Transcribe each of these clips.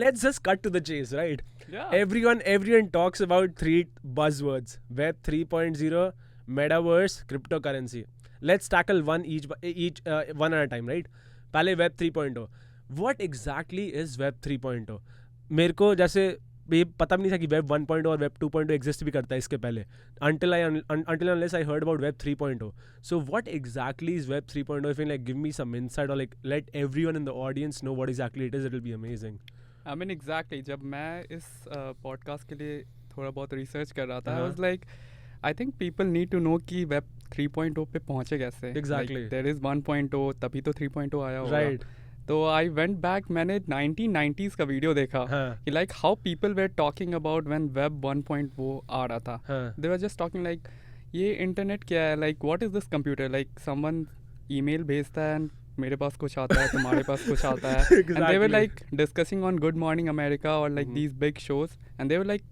Let's just cut to the chase, right? Yeah. Everyone talks about three buzzwords: Web 3.0, Metaverse, cryptocurrency. Let's tackle one at a time, right? पहले Web 3.0. What exactly is Web 3.0? मेरे को जैसे ये पता भी नहीं था कि Web 1.0 और Web 2.0 एग्जिस्ट भी करता है इसके पहले. Until unless I heard about Web 3.0. So what exactly is Web 3.0? If you like give me some insight or like let everyone in the audience know what exactly it is, it'll be amazing. I mean exactly. जब मैं इस podcast के लिए थोड़ा बहुत research कर रहा था, I हाँ. was like, I think people need to know कि Web 3.0 पे पहुंचे कैसे. Exactly. Like, there is 1.0, तभी तो 3.0 आया होगा. Right. तो आई वेंट बैक, मैंने 1990s का वीडियो देखा हाँ. कि like how people where talking about when web 1.0 आ रहा था. हाँ. दे वर जस्ट टॉकिंग लाइक ये इंटरनेट क्या है, like what is this computer, like someone email भेजता है and मेरे पास कुछ आता है, तुम्हारे पास कुछ आता है. And they were like discussing on good morning America और like these big shows and they were like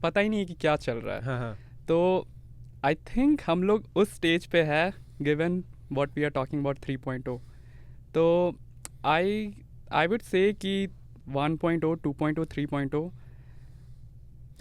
पता ही नहीं है कि क्या चल रहा है. हाँ, हाँ. तो आई थिंक हम लोग उस स्टेज पे है given what we are talking about 3.0. तो आई वुड से कि 1.0, 2.0, 3.0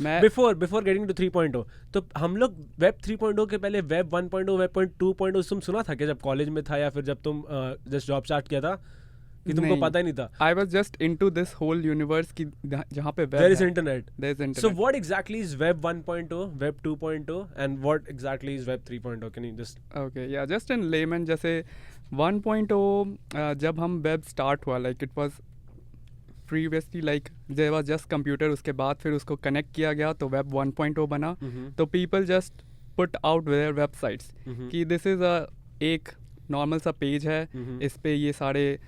मैं Before getting to 3.0, तो हम लोग वेब 3.0 के पहले वेब 1.0, वेब 2.0 तुम सुना था क्या जब कॉलेज में था या फिर जब तुम जस्ट जॉब स्टार्ट किया था कि तुमको नहीं. पता ही नहीं था? I was just into this whole universe की जहाँ पे There is internet. There is So what exactly is web 1.0, web 2.0 and what exactly is web 3.0? Can you just okay या जस्ट इन लेमन जैसे 1.0 जब हम web start हुआ like it was previously like there was just computer, उसके बाद फिर उसको connect किया गया तो वेब 1.0 बना. तो people just put out there websites कि दिस इज़ एक नॉर्मल सा पेज है, इस पे ये सारे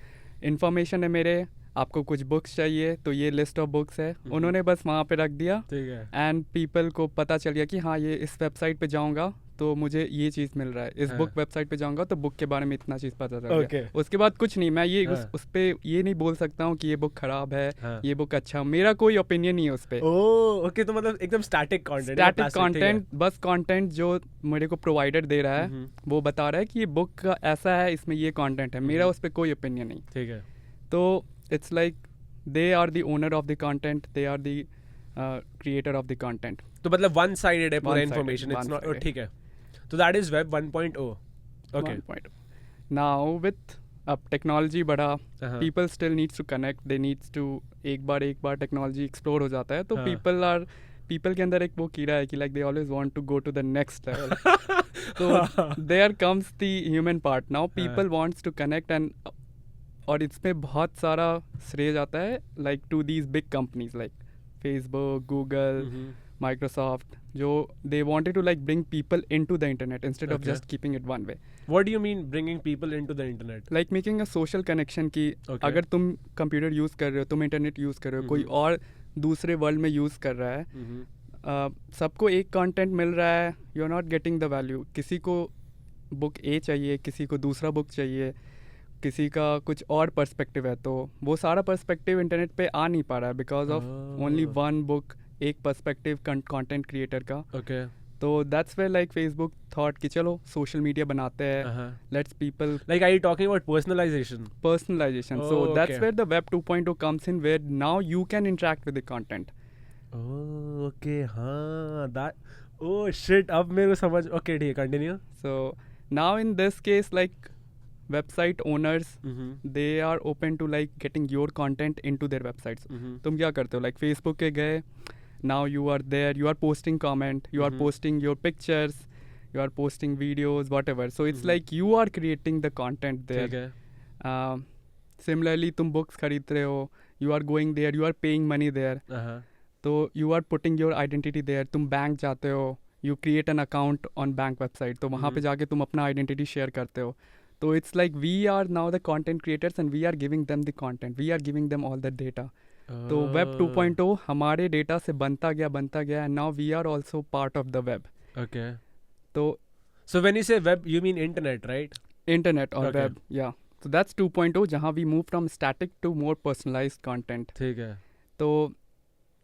इन्फॉर्मेशन है मेरे, आपको कुछ बुक्स चाहिए तो ये लिस्ट ऑफ बुक्स है. उन्होंने बस वहाँ पे रख दिया ठीक है. एंड पीपल को पता चल गया कि हाँ ये इस वेबसाइट पे जाऊँगा तो मुझे ये चीज़ मिल रहा है, इस हाँ. बुक वेबसाइट पे जाऊँगा तो बुक के बारे में इतना चीज़ पता चल Okay. गया. उसके बाद कुछ नहीं, मैं ये हाँ. उस पे ये नहीं बोल सकता हूँ कि ये बुक खराब है, हाँ. ये बुक अच्छा, मेरा कोई ओपिनियन नहीं है उस पर. ओह ओके, तो मतलब एकदम स्टैटिक कंटेंट, स्टैटिक कंटेंट, बस कंटेंट जो मेरे को प्रोवाइडर दे रहा है वो बता रहा है कि ये बुक का ऐसा है, इसमें ये कंटेंट है, मेरा उस पर कोई ओपिनियन नहीं. ठीक है. तो it's like they are the owner of the content, they are the creator of the content. तो मतलब वन साइडेड है पूरा One-sided, information, it's not. one-sided. ठीक है. तो that is web 1.0. Okay. 1.0. Now with अब टेक्नोलॉजी बढ़ा, हाँ. People still needs to connect, they needs to एक बार टेक्नोलॉजी एक्सप्लोर हो जाता है तो हाँ. पीपल के अंदर एक वो कीड़ा है कि like they always want to go to the next level. तो there comes the human part. Now people wants to connect and और इसमें बहुत सारा श्रेय जाता है like to these big companies like Facebook, Google, Microsoft, जो they wanted to like bring people into the internet instead of Okay. just keeping it one way. What do you mean bringing people into the internet? Like making a social connection कि Okay. अगर तुम computer use कर रहे हो, तुम internet use कर रहे हो, कोई और दूसरे वर्ल्ड में यूज़ कर रहा है, सबको एक कंटेंट मिल रहा है, you are not getting the value. किसी को बुक ए चाहिए, किसी को दूसरा बुक चाहिए, किसी का कुछ और पर्सपेक्टिव है, तो वो सारा पर्सपेक्टिव इंटरनेट पे आ नहीं पा रहा है because of only one book, एक पर्सपेक्टिव कंटेंट क्रिएटर का. Okay. तो that's where like Facebook thought कि चलो सोशल मीडिया बनाते हैं, Uh-huh. Let's people Like, are you talking about personalization? personalization. Oh, So that's okay. where the web 2.0 comes in, where now you can interact with the content. Oh, okay. हाँ, that. Oh shit. अब मेरे को समझ. Okay, ठीक है. Continue. So now in this case, like website owners, they are open to like getting your content into their websites. तुम क्या करते हो, like Facebook के गए, now you are there, you are posting comment, you are posting your pictures, you are posting videos, whatever. So it's like you are creating the content there. ठीक है. Similarly, तुम books खरीद रहे हो, you are going there, you are paying money there. Uh-huh. तो you are putting your identity there. तुम bank जाते हो, you create an account on bank website, तो वहाँ पे जाके तुम अपना identity share करते हो. तो it's like we are now the content creators and we are giving them the content, we are giving them all the data. तो वेब 2.0 हमारे डेटा से बनता गया and now we are also part of the web. Okay. तो So when you say web, you mean internet, right? internet or Okay. web, yeah. So that's 2.0 जहाँ we move from static to more personalized content. ठीक है. तो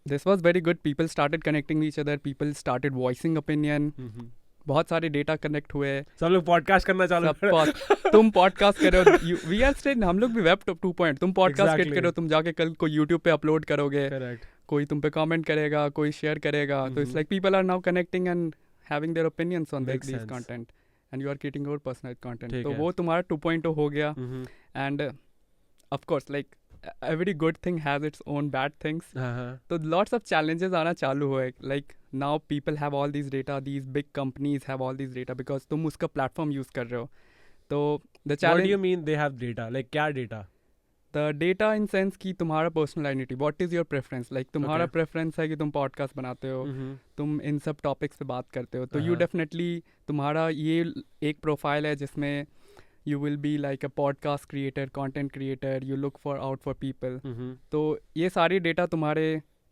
this was very good. People started connecting each other, people started voicing opinion. बहुत सारे data connect हुए, सब लोग podcast करना चालू कर तुम पॉडकास्ट कर रहे हो, वी आर स्टिल, हम लोग भी वेब 2.0, तुम पॉडकास्ट क्रिएट करो, तुम जाके कल को यूट्यूब पे अपलोड करोगे, कोई तुम पे कमेंट करेगा, कोई शेयर करेगा, तो it's like people are now connecting and having their opinions on this content and you are creating your personalised content. तो वो तुम्हारा 2.0 हो गया. And of course like every good thing has its own bad things. So lots of challenges आना चालू हुए. Like now people have all these data, these big companies have all these data because तुम उसका platform use कर रहे हो. तो the challenge. What do you mean they have data? Like क्या data? The data in sense कि तुम्हारा personal identity. What is your preference? Like तुम्हारा preference है कि तुम podcast बनाते हो, तुम इन सब topics पे बात करते हो. तो you definitely तुम्हारा ये एक profile है जिसमें you will be like a podcast creator, content creator, you look out for people. तो ये सारी डेटा तुम्हारे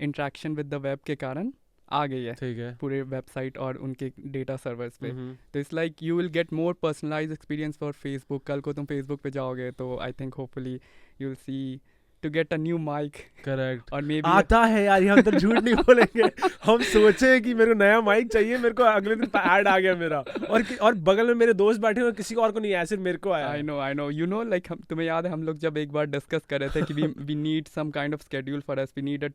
इंट्रैक्शन विद द वेब के कारण आ गई है पूरे वेबसाइट और उनके डेटा सर्वर्स पे. तो it's like you will get more personalised experience for Facebook. कल को तुम फेसबुक पे जाओगे तो I think hopefully you will see to get a new mic. Correct. और maybe आता है यार, हम तो झूठ नहीं बोलेंगे. हम सोचे कि मेरे को नया माइक चाहिए, मेरे को अगले दिन ऐड आ गया मेरा, और बगल में मेरे दोस्त बैठे हुए, किसी और को नहीं आया, सिर्फ मेरे को आया. I know you know like तुम्हें याद है हम लोग जब एक बार डिस्कस कर रहे थे कि we need some kind of schedule for us, we need a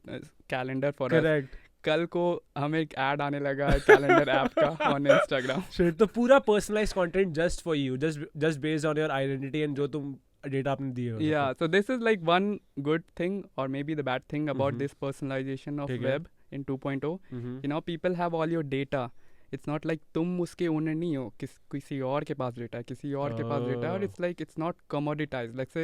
calendar for us. Correct. कल को हमें एक ऐड आने लगा है कैलेंडर ऐप का ऑन इंस्टाग्राम. तो पूरा personalised content just for you, just based on your identity and जो तुम डेटा आपने दिए हो. Yeah, so this is like one good thing or maybe the bad thing about this personalization of web in 2.0. You know, people have all your data. It's not like तुम उसके owner नहीं हो, किसी और के पास डेटा है, किसी और के पास डेटा है, और it's like it's not commoditized. Like say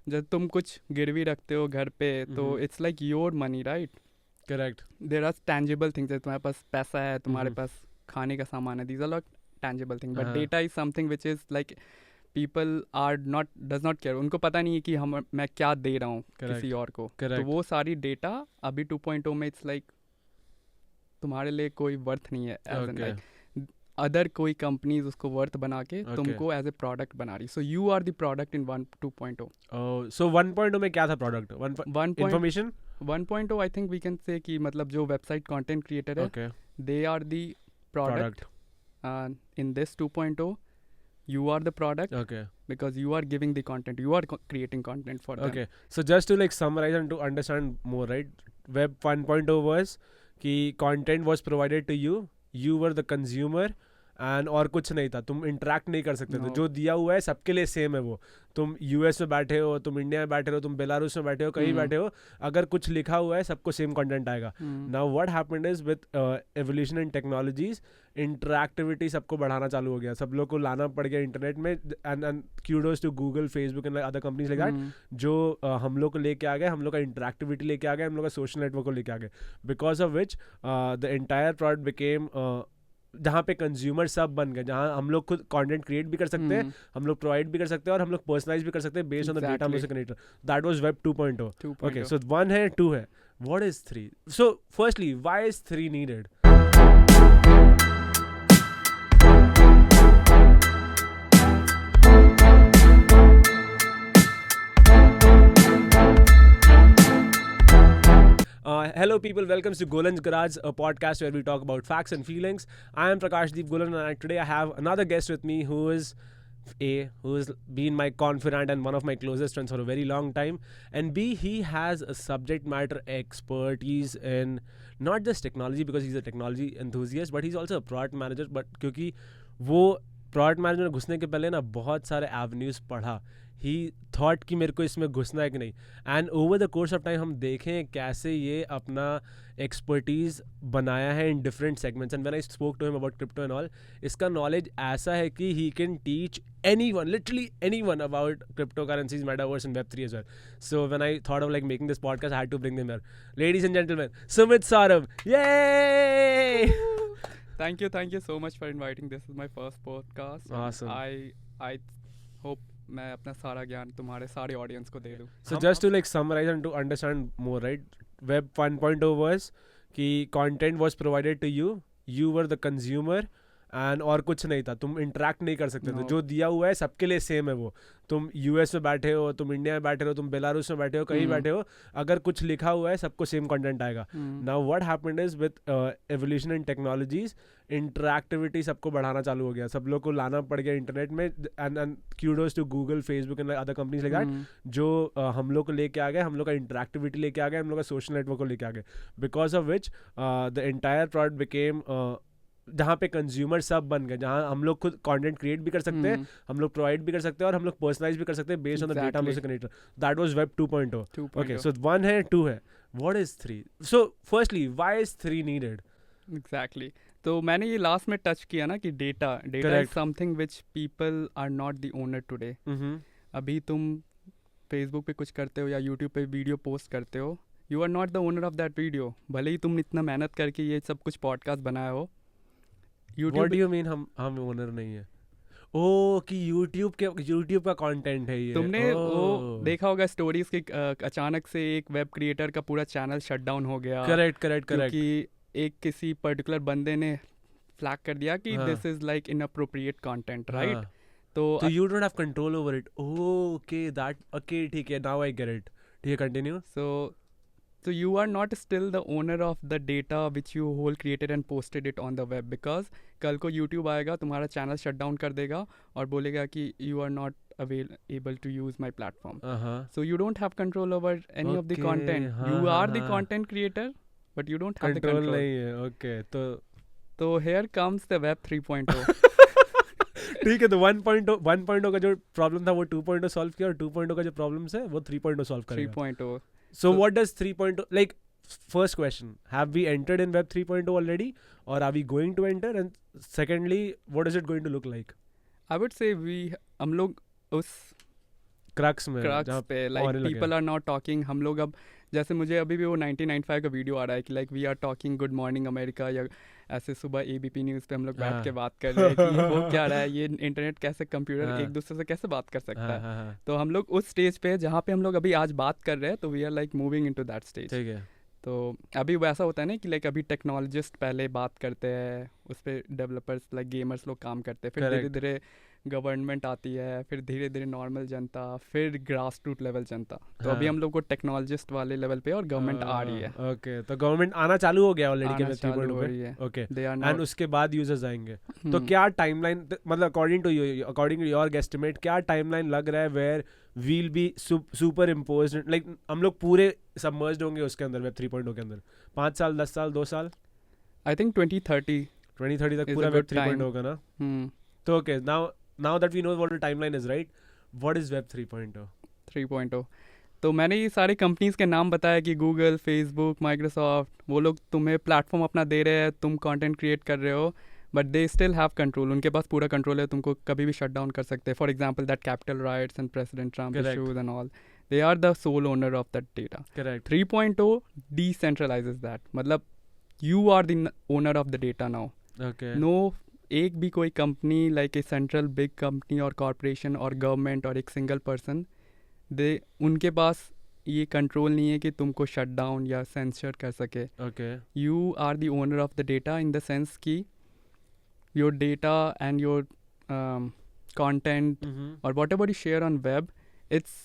जब तुम कुछ गिरवी रखते हो घर पे तो it's like your money, right? Correct. There are tangible things. तुम्हारे पास पैसा है, तुम्हारे पास खाने का सामान है. These are like tangible things. But data is something which is like people does not care. उनको पता नहीं है कि मैं क्या दे रहा हूँ किसी और को. तो वो सारी डेटा अभी 2.0 में इट्स लाइक तुम्हारे लिए कोई वर्थ नहीं है. एज अदर कोई कंपनीज उसको वर्थ बना के तुमको एज ए प्रोडक्ट बना रही. So you are the product in 2.0. So 1.0 में क्या था product? Information. 1.0 I think we can say कि मतलब जो वेबसाइट कंटेंट क्रिएटर है they are the product. In this 2.0 you are the product, because you are giving the content, you are creating content for them. So just to like summarize and to understand more, right, web 1.0 was कि content was provided to you, you were the consumer, and और कुछ नहीं था, तुम interact नहीं कर सकते थे. जो दिया हुआ है सबके लिए सेम है. वो तुम यूएस में बैठे हो, तुम इंडिया में बैठे हो, तुम बेलारूस में बैठे हो, कहीं बैठे हो, अगर कुछ लिखा हुआ है सबको सेम कंटेंट आएगा. Now what happened is with evolution in technologies, interactivity सबको बढ़ाना चालू हो गया, सब लोग को लाना पड़ गया इंटरनेट में. And kudos to Google, Facebook and other companies like that, जो हम लोग को लेके आ गए, हम लोग का इंटरैक्टिविटी लेके आ गए, हम लोग का सोशल नेटवर्क को लेके आ गए. Because of which the entire product became, जहाँ पे कंज्यूमर सब बन गए, जहाँ हम लोग खुद कंटेंट क्रिएट भी कर सकते हैं, हम लोग प्रोवाइड भी कर सकते हैं, और हम लोग पर्सनलाइज भी कर सकते हैं बेस्ड ऑन द डेटा में से connector. That was web 2.0. Okay, so 1 है, 2 है. What is 3? So firstly, why is 3 needed? Hello people, welcome to Golan's Garage, a podcast where we talk about facts and feelings. I am Prakashdeep Golan, and today I have another guest with me who has been my confidant and one of my closest friends for a very long time. And B, he has a subject matter expertise in not just technology, because he's a technology enthusiast, but he's also a product manager. But क्योंकि वो product manager में घुसने के पहले ना बहुत सारे avenues पढ़ा, ही थॉट कि मेरे को इसमें घुसना है कि नहीं. And over the course of time हम देखें कैसे ये अपना एक्सपर्टीज़ बनाया है in different segments. And when I spoke to him about crypto and all, इसका नॉलेज ऐसा है कि he can teach anyone, literally anyone, about cryptocurrencies, metaverse and web 3 as well. So when I thought of like making this podcast, I had to bring them here. Ladies and gentlemen, Sumit Saurabh. Yay! Thank you so much for inviting. This is my first podcast. Awesome. I hope मैं अपना सारा ज्ञान तुम्हारे सारे audience को दे दूँ. So just to like summarize and to understand more, right, web 1.0 was कि content was provided to you, you were the consumer, and और कुछ नहीं था, तुम इंटरेक्ट नहीं कर सकते थे, No. जो दिया हुआ है सबके लिए सेम है वो। तुम यूएस में बैठे हो, तुम इंडिया में बैठे हो, तुम बेलारूस में बैठे हो, कहीं बैठे हो, अगर कुछ लिखा हुआ है सबको सेम कंटेंट आएगा। Now what happened is with evolution in technologies, interactivity सबको बढ़ाना चालू हो गया, सब लोग को लाना पड़ गया इंटरनेट में, and kudos to Google, Facebook and other companies like that, जो हम लोग को लेके आ गए, हम लोग का इंटरैक्टिविटी लेके आ गए, हम लोग का सोशल नेटवर्क को लेके आ गए, because of which the entire product became, जहाँ पे कंज्यूमर सब बन गए, जहाँ हम लोग खुद कंटेंट क्रिएट भी कर सकते हैं, हम लोग प्रोवाइड भी कर सकते हैं, और हम लोग पर्सनलाइज भी कर सकते हैं बेस्ड ऑन द डेटा हम लोग से connect. That was web 2.0। Okay, so 1 है, 2 है, what is 3? So firstly why is 3 needed? Exactly, तो मैंने ये लास्ट में टच किया ना कि data is something which people are not the owner today. अभी तुम फेसबुक पे कुछ करते हो या यूट्यूब पे वीडियो पोस्ट करते हो, you are not the owner of that video, भले ही तुम इतना मेहनत करके ये सब कुछ पॉडकास्ट बनाया हो। What do you mean हम ओनर नहीं है? ओ कि YouTube का कंटेंट है ये। तुमने वो देखा होगा स्टोरीज की, अचानक से एक वेब क्रिएटर का पूरा चैनल शट डाउन हो गया। करेक्ट। क्योंकि एक किसी पर्टिकुलर बंदे ने फ्लैग कर दिया कि this is like inappropriate content, right? तो you don't have control over it. Okay, that, okay, ठीक है, नाउ आई गेट इट। ठीक है, continue. So you are not still the owner of the data which you whole created and posted it on the web, because कल को YouTube आएगा, तुम्हारा channel shut down कर देगा और बोलेगा कि you are not able to use my platform. So you don't have control over any of the content. You are the content creator, but you don't have the control. नहीं है, okay, तो here comes the web 3.0. ठीक है, तो 1.0 का जो problem था वो 2.0 सॉल्व किया, और 2.0 का जो प्रॉब्लम्स है वो 3.0 सॉल्व करेगा। 3.0. So what does 3.0, like, first question, have we entered in web 3.0 already, or are we going to enter, and secondly what is it going to look like? I would say हम लोग उस crux पे, like people are not talking, हम लोग अब जैसे मुझे अभी भी वो 1995 का वीडियो आ रहा है कि like we are talking good morning America, या ऐसे सुबह ABP न्यूज़ पे हम लोग बैठ के बात कर रहे हैं कि वो क्या रहा है, ये इंटरनेट कैसे, कंप्यूटर एक दूसरे से कैसे बात कर सकता है। तो हम लोग उस स्टेज पे जहाँ पे हम लोग अभी आज बात कर रहे हैं, तो we are like moving into that stage. ठीक है, तो अभी वैसा होता है ना कि लाइक अभी टेक्नोलॉजिस्ट पहले बात करते हैं, उस पर डेवलपर्स लाइक गेमर्स लोग काम करते हैं, फिर धीरे धीरे गवर्नमेंट आती है, फिर धीरे धीरे नॉर्मल जनता, फिर ग्रास रूट लेवल जनता। तो अभी हम लोग को टेक्नोलॉजिस्ट वाले लेवल पे और गवर्नमेंट आ रही है। ओके, तो गवर्नमेंट आना चालू हो गया ऑलरेडी के 3.0 पे। ओके, एंड उसके बाद यूजर्स आएंगे। तो क्या टाइमलाइन, मतलब अकॉर्डिंग टू योर गेस्टिमेट, क्या टाइमलाइन लग रहा है where we'll be superimposed, like हम लोग पूरे सबमर्ज्ड होंगे उसके अंदर, वेब 3.0 के अंदर? 5 साल, 10 साल, 2 साल? आई थिंक 2030 तक पूरा वेब 3.0 होगा ना? तो okay, now that we know what the timeline is, right, what is web 3.0? तो मैंने ये सारे कंपनीज के नाम बताया कि गूगल, फेसबुक, माइक्रोसॉफ्ट, वो लोग तुम्हें प्लेटफॉर्म अपना दे रहे हैं, तुम कंटेंट क्रिएट कर रहे हो, but they still have control, उनके पास पूरा कंट्रोल है, तुमको कभी भी शट डाउन कर सकते हैं। For example that capital rights and president Trump issues and all, they are the sole owner of that data. 3.0 decentralizes that, मतलब you are the owner of the data now. No एक भी कोई company like a central big company और corporation और government और एक single person, उनके पास ये कंट्रोल नहीं है कि तुमको शट डाउन या सेंसर कर सके। You are the owner of the data in the sense कि your data and your content और whatever you share on web, it's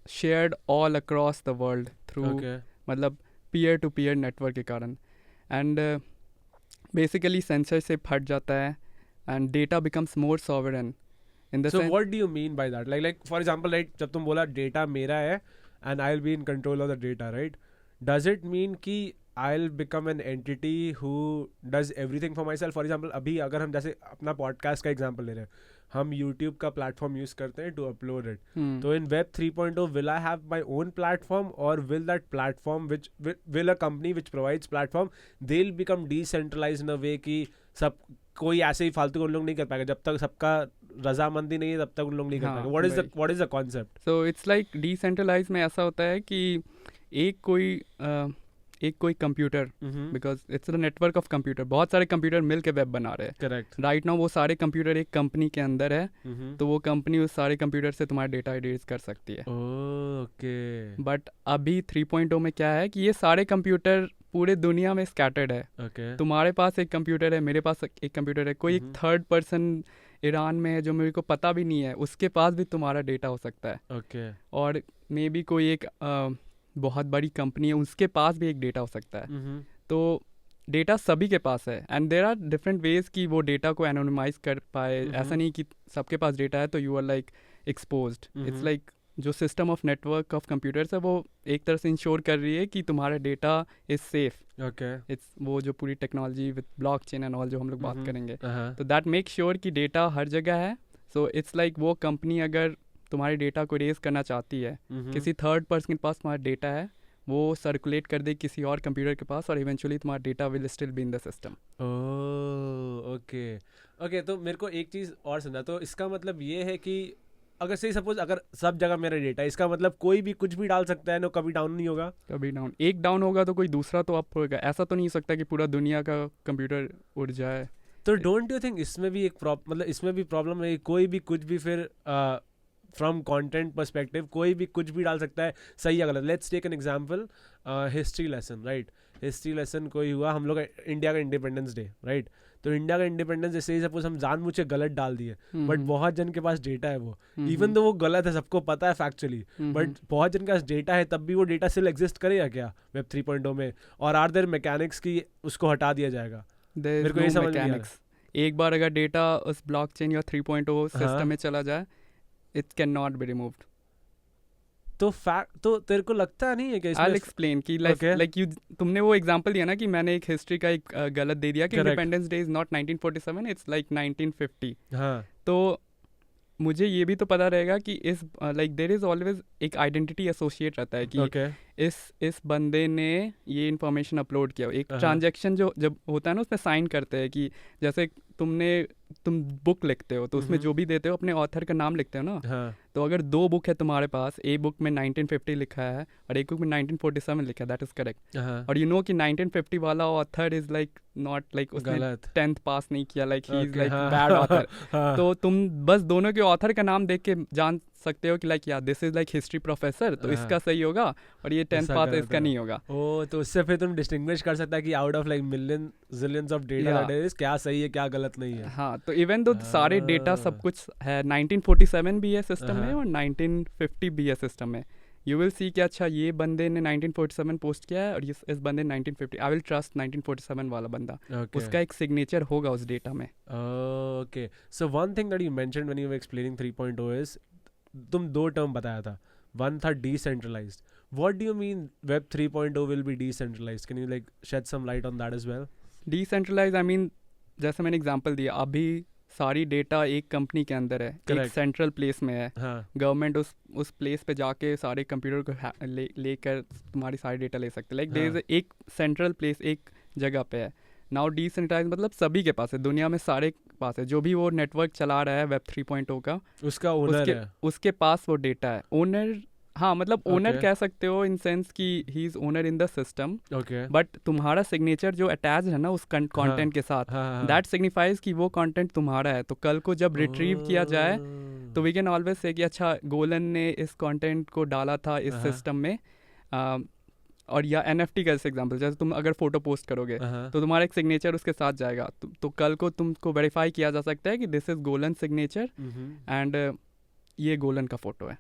shared all across the world through, मतलब peer to peer network के कारण। And basically sensor से हट जाता है and data becomes more sovereign in the so sense. what do you mean by that, like for example, right, जब तुम बोला data मेरा है and I'll be in control of the data, right, does it mean कि I'll become an entity who does everything for myself? For example, अभी अगर हम जैसे अपना podcast का example ले रहे हैं, हम YouTube का platform use करते हैं to upload it, तो in web 3.0 will I have my own platform, or will that platform which will a company which provides platform, they'll become decentralized in a way कि सब कोई ऐसे ही फालतू उन लोग नहीं कर पाएगा, जब तक सबका रजामंदी नहीं है तब तक उन लोग नहीं कर पाएंगे। What is the concept? So it's like decentralise में ऐसा होता है कि एक कोई computer, because it's the network of computer, बहुत सारे कंप्यूटर मिल के वेब बना रहे हैं। करेक्ट। राइट नाउ वो सारे कंप्यूटर एक कंपनी के अंदर है, तो वो कंपनी उस सारे कंप्यूटर से तुम्हारा डेटा एडिट कर सकती है। ओके। बट अभी 3.0 में क्या है कि ये सारे कंप्यूटर पूरे दुनिया में स्कैटर्ड है. Okay. तुम्हारे पास एक कंप्यूटर है, मेरे पास एक कंप्यूटर है, कोई एक थर्ड पर्सन ईरान में है जो मेरे को पता भी नहीं है, उसके पास भी तुम्हारा डेटा हो सकता है. Okay. और मे बी कोई एक बहुत बड़ी कंपनी है, उसके पास भी एक डेटा हो सकता है. Mm-hmm. तो डेटा सभी के पास है and there are different ways कि वो डेटा को एनोनिमाइज कर पाए. ऐसा नहीं कि सबके पास डेटा है तो you are like exposed. It's like जो system of network of computers है वो एक तरह से इंश्योर कर रही है कि तुम्हारा data is safe. Okay. It's वो जो पूरी technology with blockchain and all जो हम लोग बात करेंगे, Uh-huh. तो दैट मेक श्योर कि डेटा हर जगह है. सो इट्स लाइक वो कंपनी अगर तुम्हारे डेटा को रेज करना चाहती है, किसी थर्ड पर्सन के पास तुम्हारा डेटा है, वो सर्कुलेट कर दे किसी और कंप्यूटर के पास और इवेंचुअली तुम्हारा data will still be in the system. Oh, okay okay. तो मेरे को एक चीज़ और समझा. तो इसका मतलब ये है कि अगर सही सपोज अगर सब जगह मेरा डेटा है, इसका मतलब कोई भी कुछ भी डाल सकता है ना, कभी डाउन नहीं होगा. कभी डाउन, एक डाउन होगा तो कोई दूसरा तो अप होगा. ऐसा तो नहीं हो सकता कि पूरा दुनिया का कंप्यूटर उड़ जाए. तो डोंट यू थिंक इसमें भी एक मतलब इसमें भी प्रॉब्लम है. कोई भी कुछ भी फिर फ्रॉम कंटेंट पर्सपेक्टिव कोई भी कुछ भी डाल सकता है, सही या गलत. Let's take an example, history lesson, right. History lesson कोई हुआ, हम लोग इंडिया का इंडिपेंडेंस डे, राइट. तो इंडिया का इंडिपेंडेंस जैसे ही सपोज हम जानबूझ गलत डाल दिए, बट बहुत जन के पास डेटा है वो, इवन दो वो गलत है, सबको पता है फैक्चुअली, बट बहुत जन के पास डेटा है, तब भी वो डेटा स्टिल एग्जिस्ट करेगा क्या वेब 3.0 में? और आर देयर मैकेनिक्स की उसको हटा दिया जाएगा? मेरे को ये समझ नहीं आ रहा. एक बार अगर डेटा उस ब्लॉकचेन या 3.0 सिस्टम में चला जाए, it can not be removed. तो तेरे को लगता नहीं है कि I'll explain कि like you तुमने वो एग्जांपल दिया ना कि मैंने एक हिस्ट्री का एक गलत दे दिया कि independence day is not 1947, it's like 1950. हाँ. तो मुझे ये भी तो पता रहेगा कि इस लाइक देयर इज ऑलवेज एक आइडेंटिटी एसोसिएट रहता है कि इस बंदे ने ये इन्फॉर्मेशन अपलोड किया. एक ट्रांजैक्शन जो जब होता है ना उसमें साइन करते हैं कि जैसे तुम बुक लिखते हो तो उसमें जो भी देते हो अपने ऑथर का नाम लिखते हो ना. हाँ. तो अगर दो बुक है तुम्हारे पास, एक बुक में 1950 लिखा है और एक बुक में 1947 लिखा है, दैट इज करेक्ट. और यू नो कि 1950 वाला author is like not like उसने 10th पास नहीं किया, like he is like bad author. तो तुम बस दोनों के ऑथर का नाम देख के जान सकते हो कि लाइक यार this is like history professor, तो इसका सही होगा और ये 10th पास है इसका नहीं होगा. ओ, तो उससे फिर तुम डिस्टिंग्विश कर सकता है कि out of like million zillions of data that is क्या सही है क्या गलत नहीं है. हाँ, तो इवन दो सारे डेटा सब कुछ है, 1947 भी है सिस्टम में और 1950 भी है सिस्टम में. यू विल सी कि अच्छा ये बंदे ने 1947 पोस्ट किया है और इस बंदे ने 1950. आई विल ट्रस्ट 1947 वाला बंदा. उसका एक सिग्नेचर होगा उस डेटा में. Okay. So one thing that you mentioned when you were explaining 3.0 is तुम दो टर्म बताया था. वन था decentralised. What do you mean web 3.0 will be decentralised? Can you like shed some light on that as well? Decentralised I mean जैसे मैंने example दिया, अभी सारी डेटा एक कंपनी के अंदर है, एक सेंट्रल प्लेस में है. गवर्नमेंट उस प्लेस पे जाके सारे कंप्यूटर को लेकर तुम्हारी सारी डेटा ले सकते. लाइक देयर इज एक सेंट्रल प्लेस एक जगह पे है. नाउ डिसेंट्रलाइज मतलब सभी के पास है, दुनिया में सारे के पास है. जो भी वो नेटवर्क चला रहा है वेब 3.0 का, उसका ओनर है, उसके पास वो डेटा है. ओनर, हाँ, मतलब ओनर कह सकते हो इन सेंस कि he is owner in the system. But तुम्हारा सिग्नेचर जो अटैच है ना उस कंटेंट के साथ, दैट सिग्निफाइज कि वो कंटेंट तुम्हारा है. तो कल को जब रिट्रीव किया जाए तो वी कैन ऑलवेज से कि अच्छा गोलन ने इस कंटेंट को डाला था इस सिस्टम में. और या NFT का एग्जांपल, जैसे तुम अगर फोटो पोस्ट करोगे तो तुम्हारा एक सिग्नेचर उसके साथ जाएगा. तो कल को तुमको वेरीफाई किया जा सकता है कि this is Golan signature and ये गोलन का फोटो है.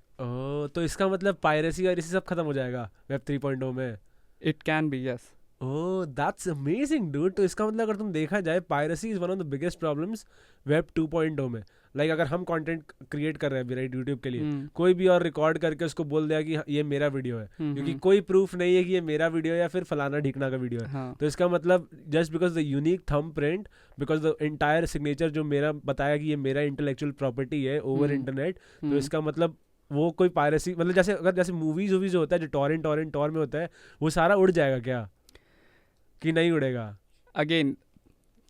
तो इसका मतलब पायरेसी और सब खत्म हो जाएगा वेब 3.0 में? It can B, yes. Oh, that's amazing dude. तो इसका मतलब अगर तुम देखा जाए, piracy is one of the biggest problems web 2.0 में. लाइक अगर हम कंटेंट क्रिएट कर रहे हैं राइट यूट्यूब के लिए, कोई भी और रिकॉर्ड करके उसको बोल दिया कि ये मेरा वीडियो है, क्योंकि कोई प्रूफ नहीं है कि ये मेरा वीडियो है या फिर फलाना ढिकना का वीडियो है. तो इसका मतलब just because the unique thumb print, because the entire signature जो मेरा बताया कि ये मेरा इंटेलेक्चुअल प्रॉपर्टी है ओवर इंटरनेट, तो इसका मतलब वो कोई पायरेसी, मतलब जैसे मूवीज जो होता है जो टॉरेंट में होता है, वो सारा उड़ जाएगा क्या कि नहीं उड़ेगा? अगेन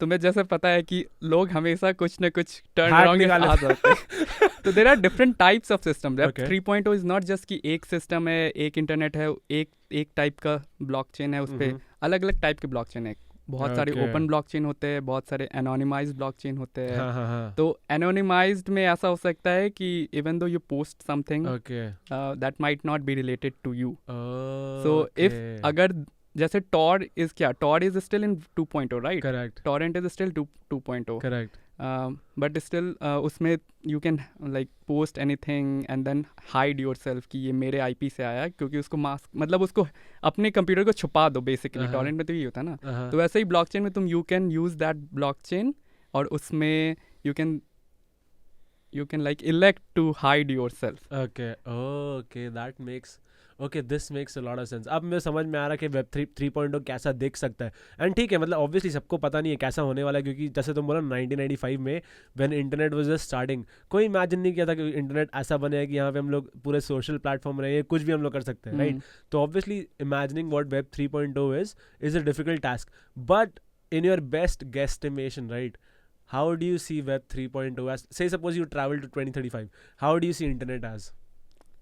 तुम्हें जैसे पता है कि लोग हमेशा कुछ न कुछ टर्न अराउंड निकाल जाते हैं. तो there are different types of system. 3.0 is not just कि एक सिस्टम है, एक इंटरनेट है, एक टाइप का ब्लॉकचेन है, उस पे अलग अलग टाइप के ब्लॉकचेन है. बहुत सारे ओपन ब्लॉकचेन होते हैं, बहुत सारे एनोनिमाइज्ड ब्लॉकचेन होते हैं. तो एनोनिमाइज्ड में ऐसा हो सकता है कि even though you post something that might not be related to you. So if अगर जैसे टॉर इज क्या, Tor is still in 2.0 right, correct torrent is still 2.0, correct but still उसमें you can like post anything and then hide yourself कि ये मेरे IP से आया है, क्योंकि उसको मास्क मतलब उसको अपने कंप्यूटर को छुपा दो बेसिकली। टॉरेंट में तो यही होता है ना। तो वैसे ही ब्लॉकचेन में तुम you can use that blockchain और उसमें you can like elect to hide yourself. Okay that makes okay this makes a lot of sense. अब मुझे समझ में आ रहा है कि वेब 3.0 कैसा दिख सकता है। एंड ठीक है, मतलब ऑब्वियसली सबको पता नहीं है कैसा होने वाला है, क्योंकि जैसे तुम बोला 1995 में when internet was just starting, कोई इमेजिन नहीं किया था कि इंटरनेट ऐसा बनेगा कि यहाँ पे हम लोग पूरे सोशल प्लेटफॉर्म रहेंगे, कुछ भी हम लोग कर सकते हैं, राइट? तो obviously imagining what web 3.0 is a difficult task, but in your best guesstimation, right, how do you see web 3.0 as? Say suppose you travel to 2035, how do you see internet as?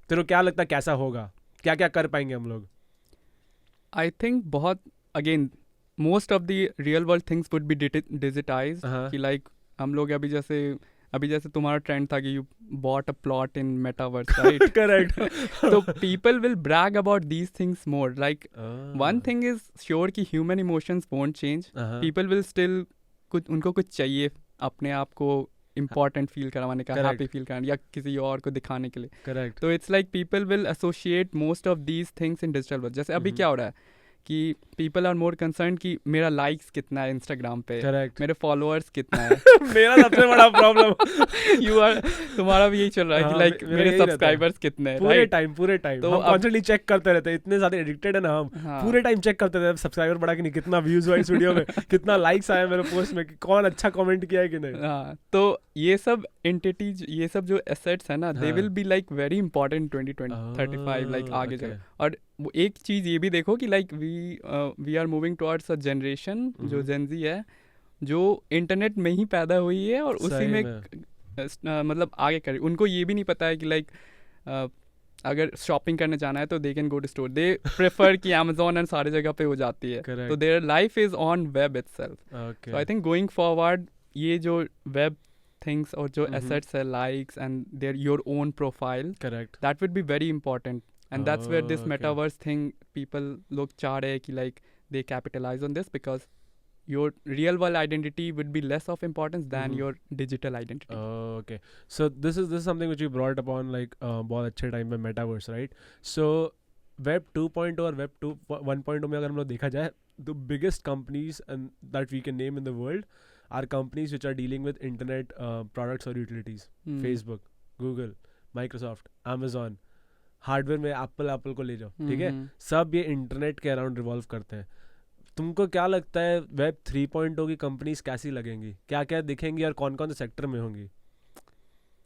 तेरे को क्या लगता है कैसा होगा, क्या क्या कर पाएंगे हम लोग? आई थिंक बहुत again most of the real world things would be digitize कि लाइक हम लोग अभी जैसे तुम्हारा ट्रेंड था कि you bought a plot in metaverse right, correct तो people will brag about these things more. Like one thing is sure कि human emotions won't change, people will still उनको कुछ चाहिए अपने आप को इम्पॉर्टेंट फील करवाने का, हैप्पी फील कराने या किसी और को दिखाने के लिए। करेक्ट। तो it's like people will associate most of these things in digital world. जैसे अभी क्या हो रहा है कि पीपल आर मोर कंसर्न कि मेरा लाइक्स कितना है इंस्टाग्राम पे, करेक्ट, मेरे फॉलोअर्स कितना है मेरा सबसे बड़ा प्रॉब्लम तुम्हारा भी यही चल रहा है कि लाइक मेरे सब्सक्राइबर्स कितने हैं पूरे टाइम तो हम कॉन्स्टेंटली चेक करते रहते हैं, इतने ज्यादा एडिक्टेड है ना हम, पूरे टाइम चेक करते रहते हैं सब्सक्राइबर बढ़ा कि नहीं, कितना व्यूज हुआ इस वीडियो में, कितना लाइक्स आया मेरे पोस्ट में, कि कौन अच्छा कमेंट किया है कि नहीं। हाँ, तो ये सब एंटिटीज, ये सब जो एसेट्स है ना, दे will be like very important 2035 like आगे जाए। और वो एक चीज ये भी देखो कि like we are moving towards a generation जो जेन ज़ी है, जो इंटरनेट में ही पैदा हुई है और उसी में मतलब आगे करे। उनको ये भी नहीं पता है कि लाइक अगर शॉपिंग करने जाना है तो they can go to store, they prefer कि अमेजोन एंड सारी जगह पे हो जाती है। तो their life is on web itself. So I think going forward ये जो वेब थिंग्स और जो एसेट्स है, likes and there your own profile, correct, that would be very important. And that's where this metaverse thing people लोग चाह रहे हैं कि like they capitalize on this, because your real world identity would be less of importance than your digital identity. Okay, so this is something which you brought upon like बहुत अच्छे time में metaverse, right? So web 2.0 और web 1.0 में अगर हम लोग देखा जाए, the biggest companies and that we can name in the world are companies which are dealing with internet products or utilities. Facebook, Google, Microsoft, Amazon. Hardware में Apple को ले जाओ, ठीक है, सब ये इंटरनेट के अराउंड रिवॉल्व करते हैं। तुमको क्या लगता है वेब 3.0 की कंपनीज कैसी लगेंगी, क्या क्या दिखेंगी और कौन कौन से सेक्टर में होंगी?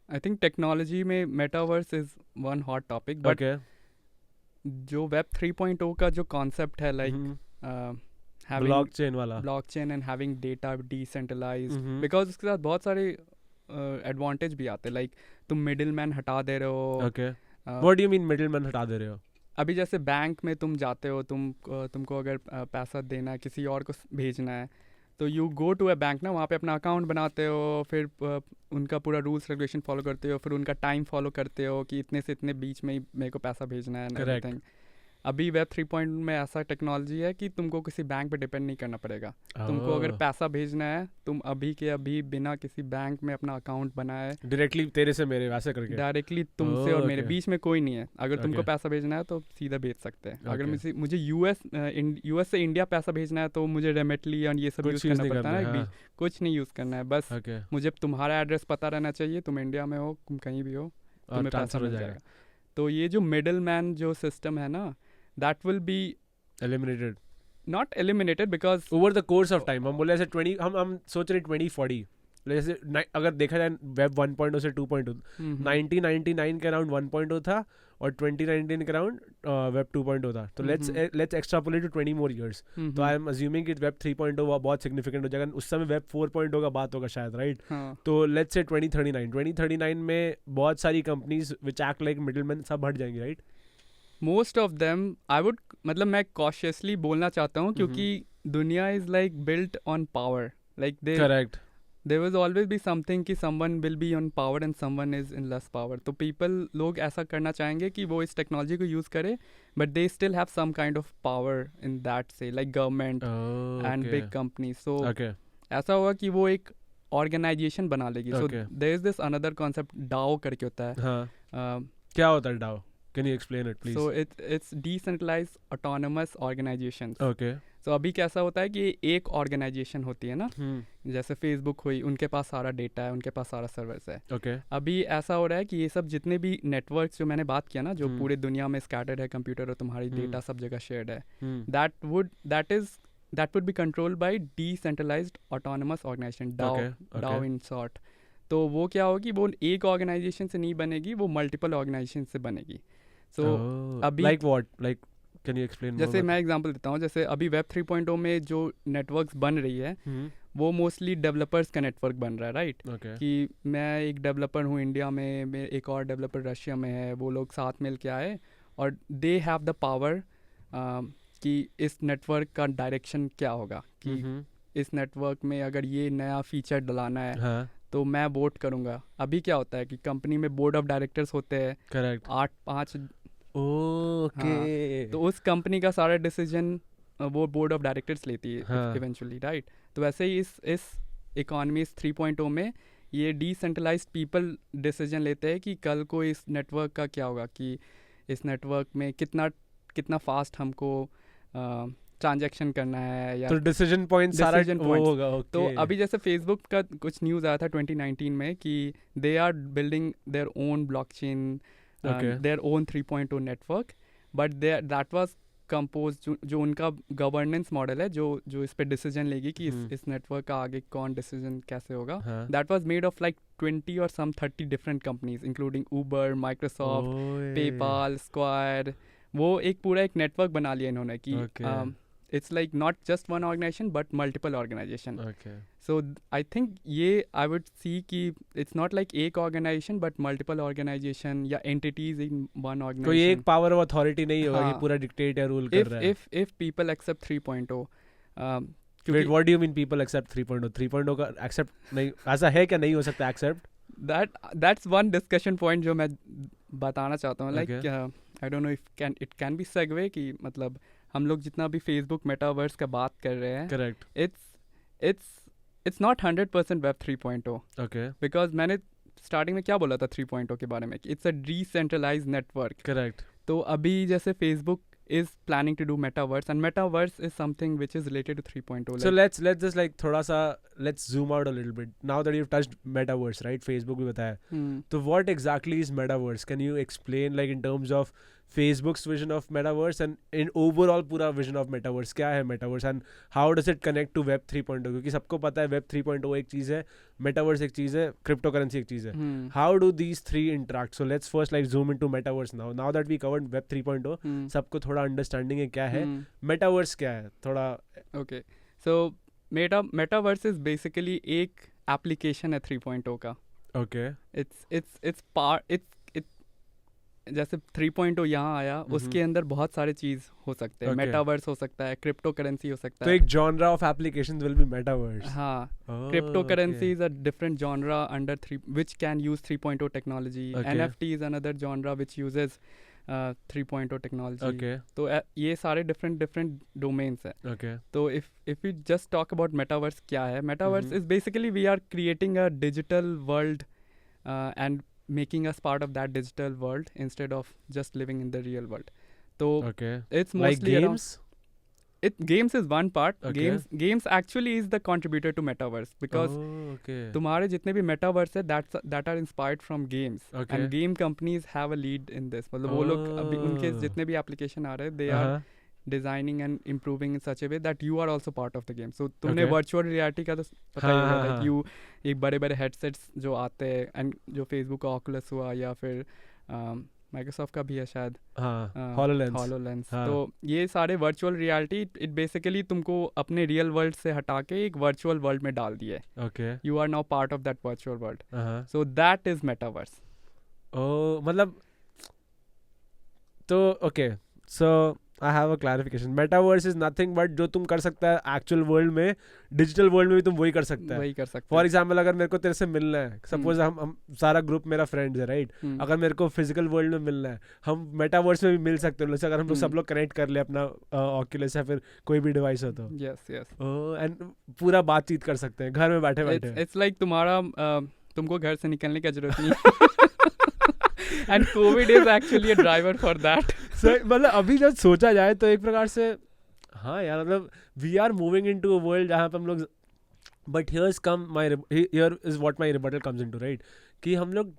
आई थिंक टेक्नोलॉजी में metaverse is one hot topic, but जो वेब 3.0 का जो कॉन्सेप्ट है like blockchain and having data decentralized, because उसके साथ बहुत सारे एडवांटेज भी आते हैं। लाइक तुम मिडिल मैन हटा दे रहे हो। What do you mean middleman हटा दे रहे हो? अभी जैसे बैंक में तुम जाते हो, तुमको अगर पैसा देना है, किसी और को भेजना है, तो you go to a bank ना, वहाँ पे अपना अकाउंट बनाते हो, फिर उनका पूरा रूल्स रेगुलेशन फॉलो करते हो, फिर उनका टाइम फॉलो करते हो कि इतने से इतने बीच में ही मेरे को पैसा भेजना है। एवरीथिंग अभी वेब 3.0 में ऐसा टेक्नोलॉजी है कि तुमको किसी बैंक पे डिपेंड नहीं करना पड़ेगा। तुमको अगर पैसा भेजना है, तुम अभी के अभी बिना किसी बैंक में अपना अकाउंट बनाए, डायरेक्टली तेरे से मेरे वैसे करके, डायरेक्टली तुमसे और मेरे बीच में कोई नहीं है। अगर तुमको पैसा भेजना है तो सीधा भेज सकते हैं। अगर मुझे यूएस से इंडिया पैसा भेजना है तो मुझे रेमिटली और ये सब यूज़ करना पड़ता है ना, कुछ नहीं यूज़ करना है, बस मुझे तुम्हारा एड्रेस पता रहना चाहिए, तुम इंडिया में हो, तुम कहीं भी हो, तुम्हें पैसा मिल जाएगा। तो ये जो मिडल मैन जो सिस्टम है ना, that will be eliminated, not eliminated, because over the course of time हम बोले ऐसे 20 हम सोच रहे 2040, जैसे अगर देखा जाए वेब 1.0 से 2.0, 1999 के अराउंड 1.0 था और 2019 के अराउंड वेब 2.0 था। तो let's extrapolate to 20 more years. तो आई एम अज्यूमिंग कि वेब 3.0 बहुत सिग्निफिकेंट हो जाएगा, उस समय वेब 4.0 का बात होगा शायद, राइट? तो लेट्स से 2039 में बहुत सारी companies which act like middleman सब हट जाएंगी, right? Most of them I would, मतलब मैं कॉशियसली बोलना चाहता हूँ, क्योंकि दुनिया is like built on power, like they correct, there will always be something कि someone will be on power and someone is in less power. तो people लोग ऐसा करना चाहेंगे कि वो इस टेक्नोलॉजी को यूज़ करे, but they still have some kind of power in that, say like government and big companies. So ऐसा होगा कि वो एक ऑर्गेनाइजेशन बना लेगी. So there is this another concept DAO करके होता है. क्या होता है DAO? Can you explain it, please? So it's decentralized autonomous organizations. Okay. So अभी कैसा होता है कि एक ऑर्गेनाइजेशन होती है ना, जैसे फेसबुक हुई, उनके पास सारा डेटा है, उनके पास सारा सर्वर्स है. Okay. अभी ऐसा हो रहा है कि ये सब जितने भी नेटवर्क्स जो मैंने बात किया ना, जो पूरे दुनिया में स्कैटर्ड है कंप्यूटर और तुम्हारी डेटा सब जगह शेयर्ड है, that would be controlled by decentralized autonomous organization, DAO in short. तो वो क्या होगी, वो एक ऑर्गेनाइजेशन से नहीं बनेगी, वो मल्टीपल ऑर्गेनाइजेशन से बनेगी. So अभी like what? Like can you explain? जैसे मैं एग्जांपल देता हूँ, जैसे अभी वेब 3.0 में जो नेटवर्क्स बन रही है, वो मोस्टली डेवलपर्स का नेटवर्क बन रहा है, राइट? कि मैं एक डेवलपर हूँ इंडिया में, मैं एक और डेवलपर रशिया में है, वो लोग साथ मिल के आए और दे हैव द पावर कि इस नेटवर्क का डायरेक्शन क्या होगा, कि इस नेटवर्क में अगर ये नया फीचर डलाना है तो मैं वोट करूँगा. अभी क्या होता है कि कंपनी में बोर्ड ऑफ डायरेक्टर्स होते हैं, करेक्ट, 8-5. तो उस कंपनी का सारा डिसीजन वो बोर्ड ऑफ डायरेक्टर्स लेती है इवेंचुअली, राइट? तो वैसे ही इस इकोनॉमी 3.0 में ये डिसेंट्रलाइज्ड पीपल डिसीजन लेते हैं कि कल को इस नेटवर्क का क्या होगा, कि इस नेटवर्क में कितना फास्ट हमको ट्रांजैक्शन करना है, या तो डिसीजन पॉइंट सारा वो होगा. तो अभी जैसे फेसबुक का कुछ न्यूज़ आया था 2019 में कि they are building their own blockchain, their own 3.0 network, but that was compose, जो उनका गवर्नेंस मॉडल है, जो इस पे डिसीजन लेगी कि इस नेटवर्क का आगे कौन डिसीजन कैसे होगा, that was made of like 20 और सम 30 डिफरेंट कंपनीज इंक्लूडिंग उबर, माइक्रोसॉफ्ट, पेपाल, स्क्वायर. वो एक पूरा एक नेटवर्क बना लिया इन्होंने कि it's like not just one organization but multiple organization. So I think I would see कि it's not like एक organization but multiple organization या entities in one organization. कोई एक power of authority नहीं होगा कि पूरा dictate या rule कर रहा है. If people accept 3.0. Wait, what do you mean people accept 3.0? 3.0 का accept नहीं, ऐसा है क्या नहीं हो सकता accept? That's one discussion point जो मैं बताना चाहता हूँ. Like I don't know if it can be segue कि मतलब हम लोग जितना भी फेसबुक मेटावर्स का बात कर रहे हैं, correct, it's not 100% web 3.0. Okay, because मैंने स्टार्टिंग में क्या बोला था 3.0 के बारे में कि it's a decentralized network, correct. तो अभी जैसे Facebook is planning to do metaverse, and metaverse is something which is related to 3.0. So let's just like थोड़ा सा let's zoom out a little bit. Now that you've touched metaverse, right? Facebook भी बताया. So what exactly is metaverse? Can you explain like in terms of Facebook's vision of metaverse and in overall पूरा vision of metaverse? क्या है metaverse and how does it connect to web 3.0? क्योंकि सबको पता है web 3.0 एक चीज़ है, metaverse एक चीज़ है, cryptocurrency एक चीज़ है. How do these three interact? So let's first like zoom into metaverse now. Now that we covered web 3.0, सबको थोड़ा अंडरस्टैंडिंग है क्या है, मेटावर्स क्या है थोड़ा. Okay, so metaverse is basically एक एप्लीकेशन है 3.0 का. ओके, इट्स जैसे 3.0 यहाँ आया, उसके अंदर बहुत सारे चीज हो सकते हैं. मेटावर्स हो सकता है, क्रिप्टो करेंसी हो सकता है. तो एक genre of applications will be metaverse. हाँ, crypto currency is a different genre under 3 which can use 3.0 technology. NFT is another genre which uses 3.0 technology. तो ये सारे डिफरेंट डोमेन्स है. तो if we just talk about metaverse, क्या है metaverse? Is basically we are creating a digital world and making us part of that digital world instead of just living in the real world. So it's mostly like games. Games is one part. Games actually is the contributor to metaverse because तुम्हारे जितने भी metaverse है that are inspired from games. And game companies have a lead in this. मतलब वो लोग अभी उनके जितने भी application आ रहे हैं, they are designing and improving in such a way that you are also part of the game. So तुमने virtual reality का तो पता ही होगा, like you एक बड़े headsets जो आते हैं, and जो Facebook का Oculus हुआ या फिर Microsoft का भी है शायद, HoloLens. तो ये सारे virtual reality it basically तुमको अपने real world से हटा के एक virtual world में डाल दिए. You are now part of that virtual world. So that is metaverse. मतलब तो so I have a clarification. Metaverse is nothing but जो तुम कर सकता है एक्चुअल वर्ल्ड में, डिजिटल वर्ल्ड में भी तुम वही कर सकता है. वही कर सकते फॉर एग्जाम्पल अगर मेरे को तेरे से मिलना है, सपोज हम सारा ग्रुप मेरा फ्रेंड्स है राइट, अगर मेरे को फिजिकल वर्ल्ड में मिलना है, हम मेटावर्स में भी मिल सकते हैं. जैसे अगर हम लोग सब लोग कनेक्ट कर ले अपना ऑक्यूलस या फिर कोई भी डिवाइस हो तो यस यस एंड पूरा बातचीत कर सकते हैं घर में बैठे बैठे. इट्स लाइक तुम्हारा तुमको घर से निकलने की जरूरत नहीं. And Covid is actually a driver for that. मतलब अभी जब सोचा जाए तो एक प्रकार से हाँ यार, मतलब we are moving into a world जहाँ पे हम लोग, but here is what my rebuttal comes into right, कि हम लोग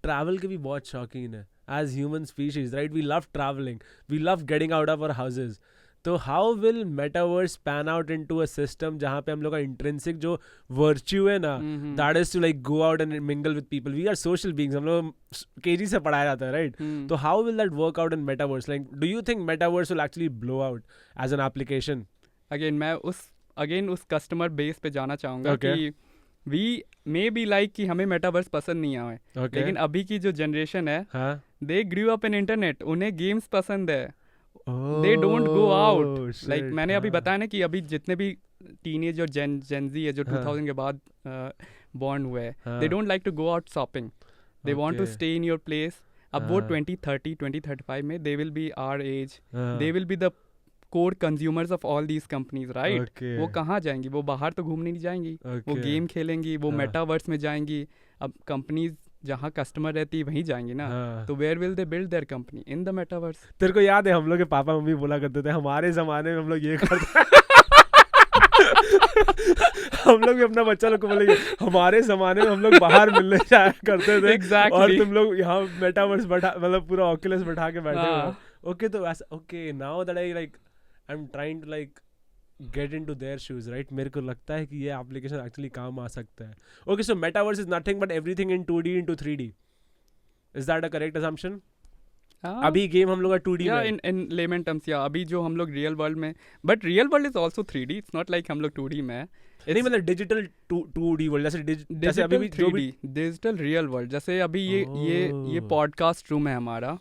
ट्रैवल के भी बहुत शौकीन है as human species right. We love travelling, we love getting out of our houses. तो how will metaverse pan out into a system जहाँ पे हम लोग का इंट्रिंसिक जो वर्च्यू है ना, that is to like go out and mingle with people. We are social beings, हम लोग केजी से पढ़ाया जाता है राइट. तो how will that work out in metaverse? Like do you think metaverse will actually blow out as an application? Again मैं उस customer base पे जाना चाहूँगा कि वी मे बी लाइक कि हमें मेटावर्स पसंद नहीं आए, लेकिन अभी की जो जनरेशन है दे ग्रू अप इन इंटरनेट, उन्हें गेम्स पसंद है. They don't go out. Like मैंने अभी बताया ना कि अभी जितने भी टीनेज और जेनजी है जो 2000 के बाद बॉर्न हुए हैं, they don't like to go out shopping. They want to stay in your place. अब वो 2030 2035 में they will be our age, they will be the core consumers of all these companies right. वो कहाँ जाएंगी? वो बाहर तो घूमने नहीं जाएंगी, वो गेम खेलेंगी, वो मेटावर्स में जाएंगी. अब कंपनीज जहाँ कस्टमर रहती है वहीं जाएंगी ना. तो where will they build their company? In the metaverse. तेरे को याद है हम लोग के पापा मम्मी बोला करते थे हमारे जमाने में हम लोग ये करते हम लोग भी अपना बच्चा लोग को बोलेंगे हमारे जमाने में हम लोग बाहर मिलने जाया करते थे. Exactly. और तुम लोग यहाँ मेटावर्स बैठा, मतलब पूरा ऑक्यूलस बैठा के बैठे हो. ओके तो ऐसा okay now that I like I am trying to like get into their shoes right. मेरे को लगता है कि ये एप्लीकेशन एक्चुअली काम आ सकता है. Okay so metaverse is nothing but everything in 2D into 3D. Is that a correct assumption? अभी गेम हम लोग का 2D में इन लेमन टर्म्स या अभी जो हम लोग रियल वर्ल्ड में, but real world is also 3D. It's not like हम लोग 2D में है. नहीं मतलब डिजिटल 2D वर्ल्ड जैसे अभी भी 3D डिजिटल रियल वर्ल्ड. जैसे अभी ये पॉडकास्ट रूम है हमारा.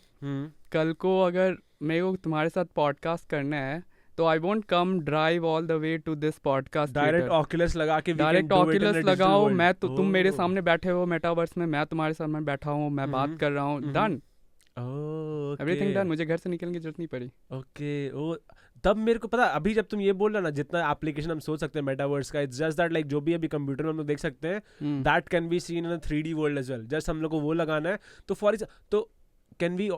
कल को अगर मेरे को तुम्हारे साथ पॉडकास्ट करना है तो I won't come drive all the way to this podcast. Direct Oculus लगा के डायरेक्ट ऑक्यूलस लगाओ, मैं तो तुम मेरे सामने बैठे हो मेटावर्स में, मैं तुम्हारे सामने बैठा हूँ, मैं बात कर रहा हूँ. Done, everything done. मुझे घर से निकलने की जरूरत नहीं पड़ी. ओके ओ तब मेरे को पता, अभी जब तुम ये बोल रहे ना जितना एप्लीकेशन हम सोच सकते हैं मेटावर्स का, इट्स जस्ट दैट लाइक जो भी अभी कंप्यूटर में हम लोग देख सकते हैं that can be seen in a 3D world as well. Just हम लोग को वो लगाना है. तो फॉर तो कैन वी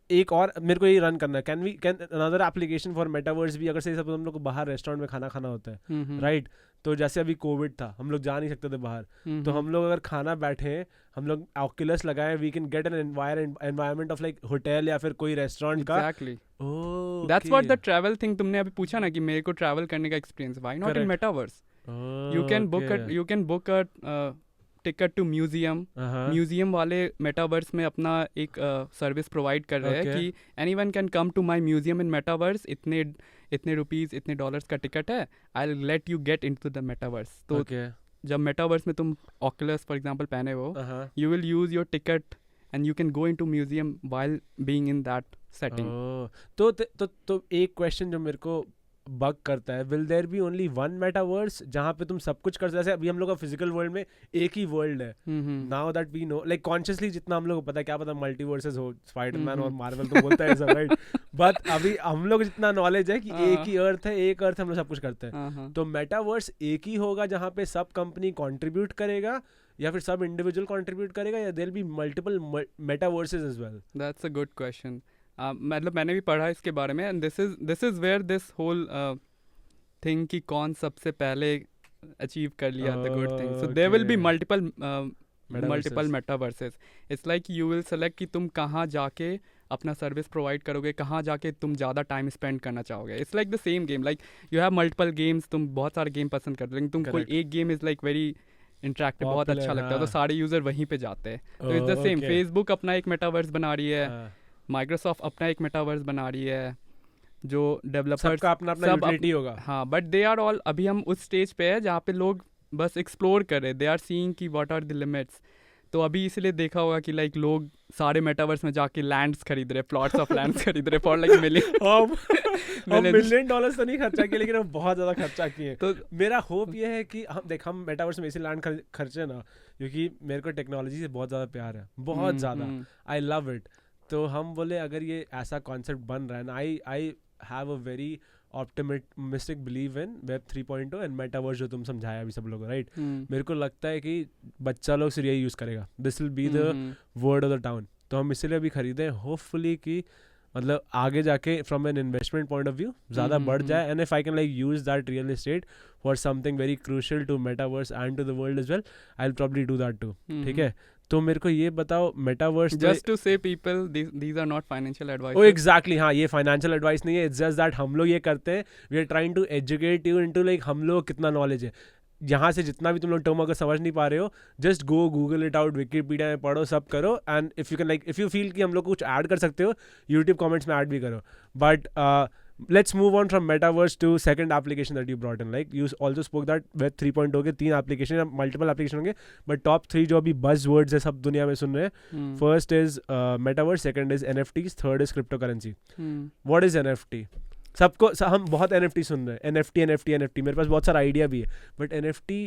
एक और मेरे को ये रन करना है, can another application for metaverse भी, अगर से सब हम लोग को बाहर रेस्टोरेंट में खाना खाना होता है राइट. तो जैसे अभी कोविड था हम लोग जा नहीं सकते थे बाहर, तो हम लोग अगर खाना बैठे हम लोग ऑक्यूलस लगाए, we can get an environment of like hotel या फिर कोई रेस्टोरेंट का. Exactly, that's what the travel thing. तुमने अभी पूछा ना कि मेरे को ट्रैवल करने का experience, why not in metaverse? You can book a ticket to museum वाले मेटावर्स में अपना एक सर्विस प्रोवाइड कर रहे हैं कि anyone can come to my museum in metaverse. इतने रुपीस इतने डॉलर्स का टिकट है, I will let you get into the metaverse. तो जब मेटावर्स में तुम ऑक्यूलस फॉर एग्जांपल पहने हो, you will use your ticket and you can go into museum while being in that setting. तो एक क्वेश्चन जो मेरे को बग करता है, will there be only one metaverse जहाँ पे तुम सब कुछ कर सकते? जैसे अभी हम लोग का फिजिकल वर्ल्ड में एक ही वर्ल्ड है. Now that we know like consciously जितना हम लोग को पता है, क्या पता मल्टीवर्सेस हो, स्पाइडरमैन और मार्वल तो बोलता है सब राइट. बट अभी हम लोग जितना नॉलेज है कि एक ही अर्थ है, एक अर्थ हम लोग सब कुछ करते हैं. तो मेटावर्स एक ही होगा जहाँ पे सब कंपनी कॉन्ट्रीब्यूट करेगा या फिर सब इंडिविजुअल कॉन्ट्रीब्यूट करेगा, या there be multiple metaverses as well? That's a good question. मतलब मैंने भी पढ़ा इसके बारे में, and this is where this whole thing कि कौन सबसे पहले अचीव कर लिया the good thing. So there will be multiple metaverses. It's like you will select कि तुम कहाँ जाके अपना सर्विस प्रोवाइड करोगे, कहाँ जाके तुम ज़्यादा टाइम स्पेंड करना चाहोगे. It's like the same game, like you have multiple games. तुम बहुत सारे गेम पसंद करते हो, लेकिन तुम कोई एक game is like very interactive, बहुत अच्छा लगता है, तो सारे यूज़र वहीं पे जाते हैं. तो इट्स द सेम. फेसबुक अपना एक मेटावर्स बना रही है, माइक्रोसॉफ्ट अपना एक मेटावर्स बना रही है, जो डेवलपर्स का अपना यूटिलिटी होगा. हाँ, बट दे आर ऑल, अभी हम उस स्टेज पे है जहाँ पे लोग बस एक्सप्लोर कर रहे हैं. दे आर सीइंग कि व्हाट आर द लिमिट्स. तो अभी इसलिए देखा होगा कि लाइक लोग सारे मेटावर्स में जाके लैंड्स खरीद रहे, प्लॉट्स ऑफ लैंड्स खरीद रहे फॉर लाइक मिलियन हम $1 million तो नहीं खर्चा किए, लेकिन हम बहुत ज़्यादा खर्चा किए। तो मेरा होप ये है कि हम मेटावर्स में इसी लैंड खर्चे ना, क्योंकि मेरे को टेक्नोलॉजी से बहुत ज़्यादा प्यार है, बहुत ज़्यादा, आई लव इट। तो हम बोले अगर ये ऐसा कॉन्सेप्ट बन रहा है ना, आई have a very optimistic believe in web 3.0 and metaverse जो तुम समझाया अभी सब लोग, राइट? मेरे को लगता है कि बच्चा लोग सिर्फ यही यूज़ करेगा, this will be the word of the town. तो हम इसीलिए अभी खरीदें, होपफुली कि मतलब आगे जाके from an investment point of view ज़्यादा बढ़ जाए, and if I can like use that real estate for something very crucial to metaverse and to the world as well, I will probably do that too. ठीक है, तो मेरे को ये बताओ metaverse, just to say people these are not financial advice. Oh exactly, हाँ, ये financial advice नहीं है, इट्स जस्ट दैट हम लोग ये करते हैं, we are trying to educate you into like हम लोग कितना नॉलेज है। यहाँ से जितना भी तुम लोग टर्म अगर समझ नहीं पा रहे हो, just go Google it out, Wikipedia में पढ़ो, सब करो, and if you can like if you feel कि हम लोग कुछ ऐड कर सकते हो, यूट्यूब कमेंट्स में ऐड भी करो। But let's move on from metaverse to second application that you brought in. Like you also spoke that web 3.0 के 3 application या multiple application होंगे, but top 3 जो अभी buzz words है सब दुनिया में सुन रहे हैं, first is metaverse, second is NFTs, third is cryptocurrency. What is NFT? हम बहुत NFT सुन रहे हैं, NFT, मेरे पास बहुत सारा आइडिया भी है, but NFT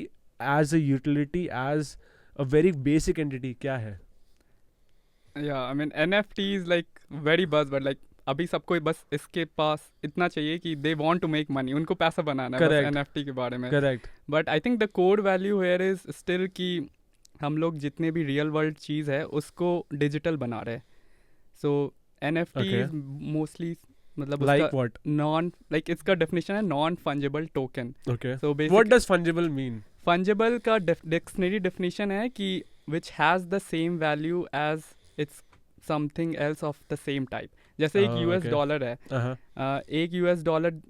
as a utility, as a very basic entity क्या है? Yeah, I mean NFT is like very buzz, but like अभी सबको बस इसके पास इतना चाहिए कि they want to make money, उनको पैसा बनाना है बस NFT के बारे में। Correct, but I think the core value here is still कि हम लोग जितने भी रियल वर्ल्ड चीज़ है उसको डिजिटल बना रहे हैं। सो NFT इज मोस्टली मतलब like what? नॉन लाइक इसका डेफिनेशन है non fungible token. Okay. So what does fungible mean? Fungible का डिक्शनरी डेफिनेशन है कि which has the same value as it's something else of the same type. जैसे एक US dollar है, एक US dollar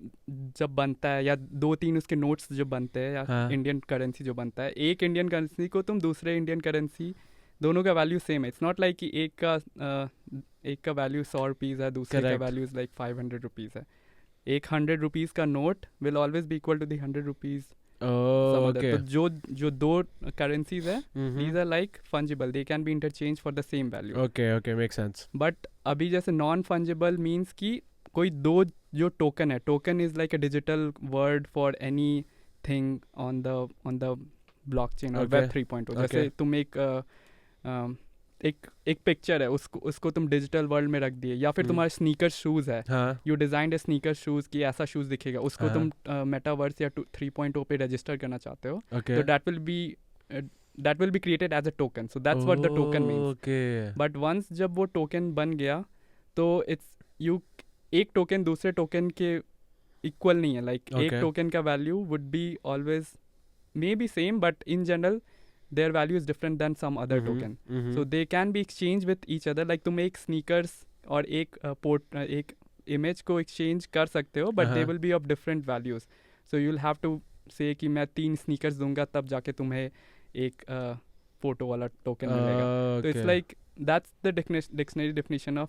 जब बनता है या 2-3 उसके नोट्स जो बनते हैं या इंडियन करेंसी जो बनता है, एक इंडियन करेंसी को तुम दूसरे इंडियन करेंसी, दोनों का वैल्यू सेम है। इट्स नॉट लाइक कि एक का वैल्यू 100 रुपीज़ है, दूसरे का वैल्यू इज़ लाइक 500 रुपीज़ है। एक 100 रुपीज़ का note will always be equal to the 100 rupees. तो जो दो करेंसीज है, these are like fungible, they can be interchanged for the same value. Okay, makes sense. But अभी जैसे non fungible means कि कोई दो जो टोकन है, token is like a digital word for anything on the blockchain or web 3.0. जैसे तुम एक पिक्चर है, उसको तुम डिजिटल वर्ल्ड में रख दिए, या फिर तुम्हारे स्नीकर शूज़ है, you designed A sneaker shoes कि ऐसा शूज़ दिखेगा, उसको तुम मेटावर्स या 3.0 पे रजिस्टर करना चाहते हो, तो that will be created as a token. So that's what the token means. But once जब वो टोकन बन गया तो एक टोकन दूसरे टोकन के इक्वल नहीं है। लाइक एक टोकन का value would be always may be same, but in general their value is different than some other token. So they can be exchanged with each other. Like तुम एक sneakers और एक image को exchange कर सकते हो, but they will be of different values. So you'll have to say कि मैं 3 sneakers दूंगा तब जाके तुम्हें एक photo वाला token मिलेगा। So it's like that's the dictionary definition of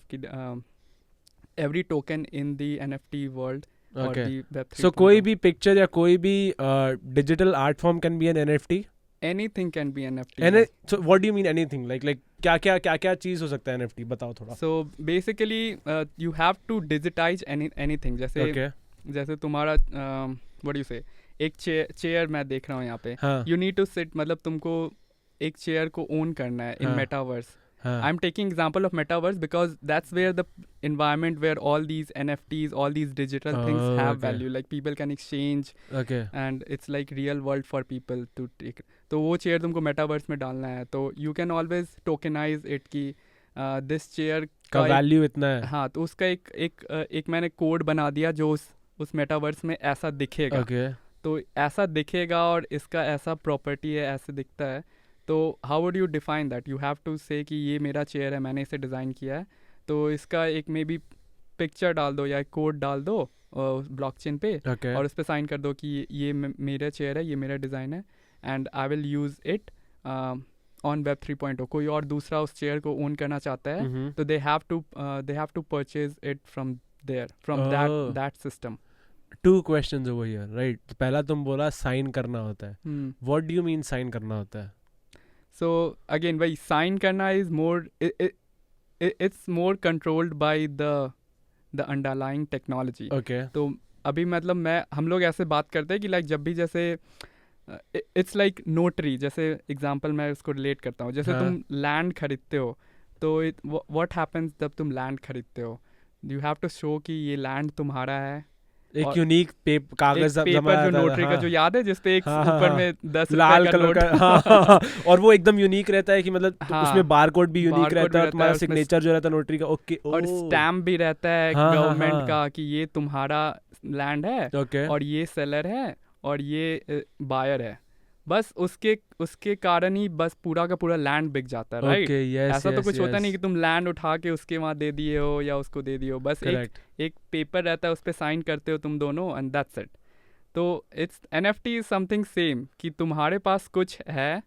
every token in the NFT world. Okay. Or the Web 3. So कोई भी picture या कोई भी digital art form can be an NFT? Anything can be NFT. So what do you mean anything? Like क्या चीज हो सकता है NFT? बताओ थोड़ा. So basically you have to digitize anything. जैसे तुम्हारा what do you say? एक चेयर मैं देख रहा हूँ यहाँ पे. You need to sit, मतलब तुमको एक चेयर को own करना है in metaverse. I'm taking example of metaverse because that's where the environment where all these NFTs, all these digital things have value. Like people can exchange, and it's like real world for people to take. तो वो chair तुमको metaverse में डालना है, तो you can always tokenize it कि this chair का value इतना है. हाँ, तो उसका एक मैंने कोड बना दिया जो उस metaverse में ऐसा दिखेगा. तो ऐसा दिखेगा और इसका ऐसा प्रॉपर्टी है, ऐसे दिखता है. तो how would you define that? You have to say कि ये मेरा चेयर है, मैंने इसे डिज़ाइन किया है, तो इसका एक मे बी पिक्चर डाल दो या एक कोड डाल दो ब्लॉकचेन पे, और उस पर साइन कर दो कि ये मेरा चेयर है, ये मेरा डिज़ाइन है, and I will use it on web 3.0. कोई और दूसरा उस चेयर को ओन करना चाहता है, तो they have to purchase it from that system. Two questions over here, right? पहला तुम बोला साइन करना होता है. What do you mean sign करना होता है? So again वही sign करना is more it's more controlled by the underlying technology. Okay. तो अभी मतलब हम लोग ऐसे बात करते हैं कि लाइक जब भी जैसे इट्स लाइक नोटरी, जैसे एग्जांपल मैं उसको रिलेट करता हूँ, जैसे तुम लैंड खरीदते हो तो व्हाट हैपेंस जब तुम लैंड खरीदते हो, यू हैव टू शो कि ये लैंड तुम्हारा है, एक यूनिक कागज पेपर जो नोटरी का जो याद है जिसपे एक ऊपर में 10 लाल रुपए का कलर नोट का और वो एकदम यूनिक रहता है कि मतलब हाँ, उसमें बारकोड भी यूनिक बारकोड रहता है भी और तुम्हारा रहता है, सिग्नेचर जो रहता है नोटरी का। ओके। और स्टैम्प भी रहता है हाँ, गवर्नमेंट हाँ, का कि ये तुम्हारा लैंड है ओके। और ये सेलर है और ये बायर है, बस उसके कारण ही बस पूरा का पूरा लैंड बिक जाता है, राइट? ऐसा तो कुछ होता नहीं कि तुम लैंड उठा के उसके वहाँ दे दिए हो या उसको दे दिए हो, बस एक पेपर रहता है, उस पर साइन करते हो तुम दोनों एंड दैट्स इट। तो it's NFT is something same कि तुम्हारे पास कुछ है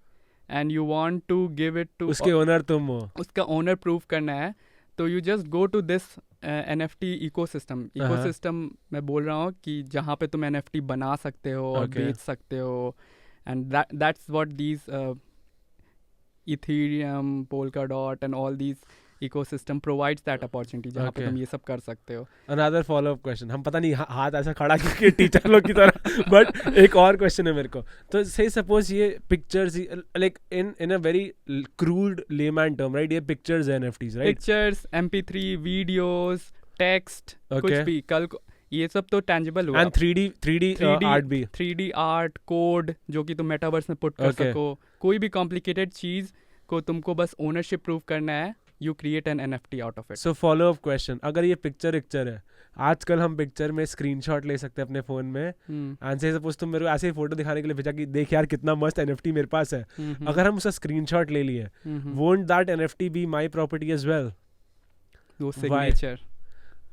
and you want to give it to उसके ओनर तुम हो, उसका ओनर प्रूव करना है, तो you just go to this NFT ecosystem मैं बोल रहा हूँ कि जहाँ पे तुम NFT बना सकते हो और बेच सकते हो, and that's what these Ethereum, Polkadot and all these ecosystem provides that opportunity जहाँ पे तुम ये सब कर सकते हो। Another follow-up question, हम पता नहीं हाथ ऐसा खड़ा करके टीचर लोग की तरह, बट एक और क्वेश्चन है मेरे को। तो say suppose ये pictures like in a very crude layman term, right? ये पिक्चर्स है NFTs, right? Pictures, MP3, videos, text, कुछ भी कल को ये सब तो टैंजिबल हुआ। एंड 3D आर्ट भी, 3D आर्ट, कोड जो कि तुम मेटावर्स में पुट कर सको, कोई भी कॉम्प्लिकेटेड चीज को तुमको बस ओनरशिप प्रूव करना है, you create an NFT out of it. So follow up question, अगर ये पिक्चर है, आजकल हम पिक्चर में स्क्रीनशॉट ले सकते हैं अपने फोन में, एंड से सपोज तुम मेरे को ऐसे ही फोटो दिखाने के लिए भेजा कि देख यार कितना मस्त NFT मेरे पास है, अगर हम उसका स्क्रीनशॉट ले लिए, won't that NFT be my property as well? वो सिग्नेचर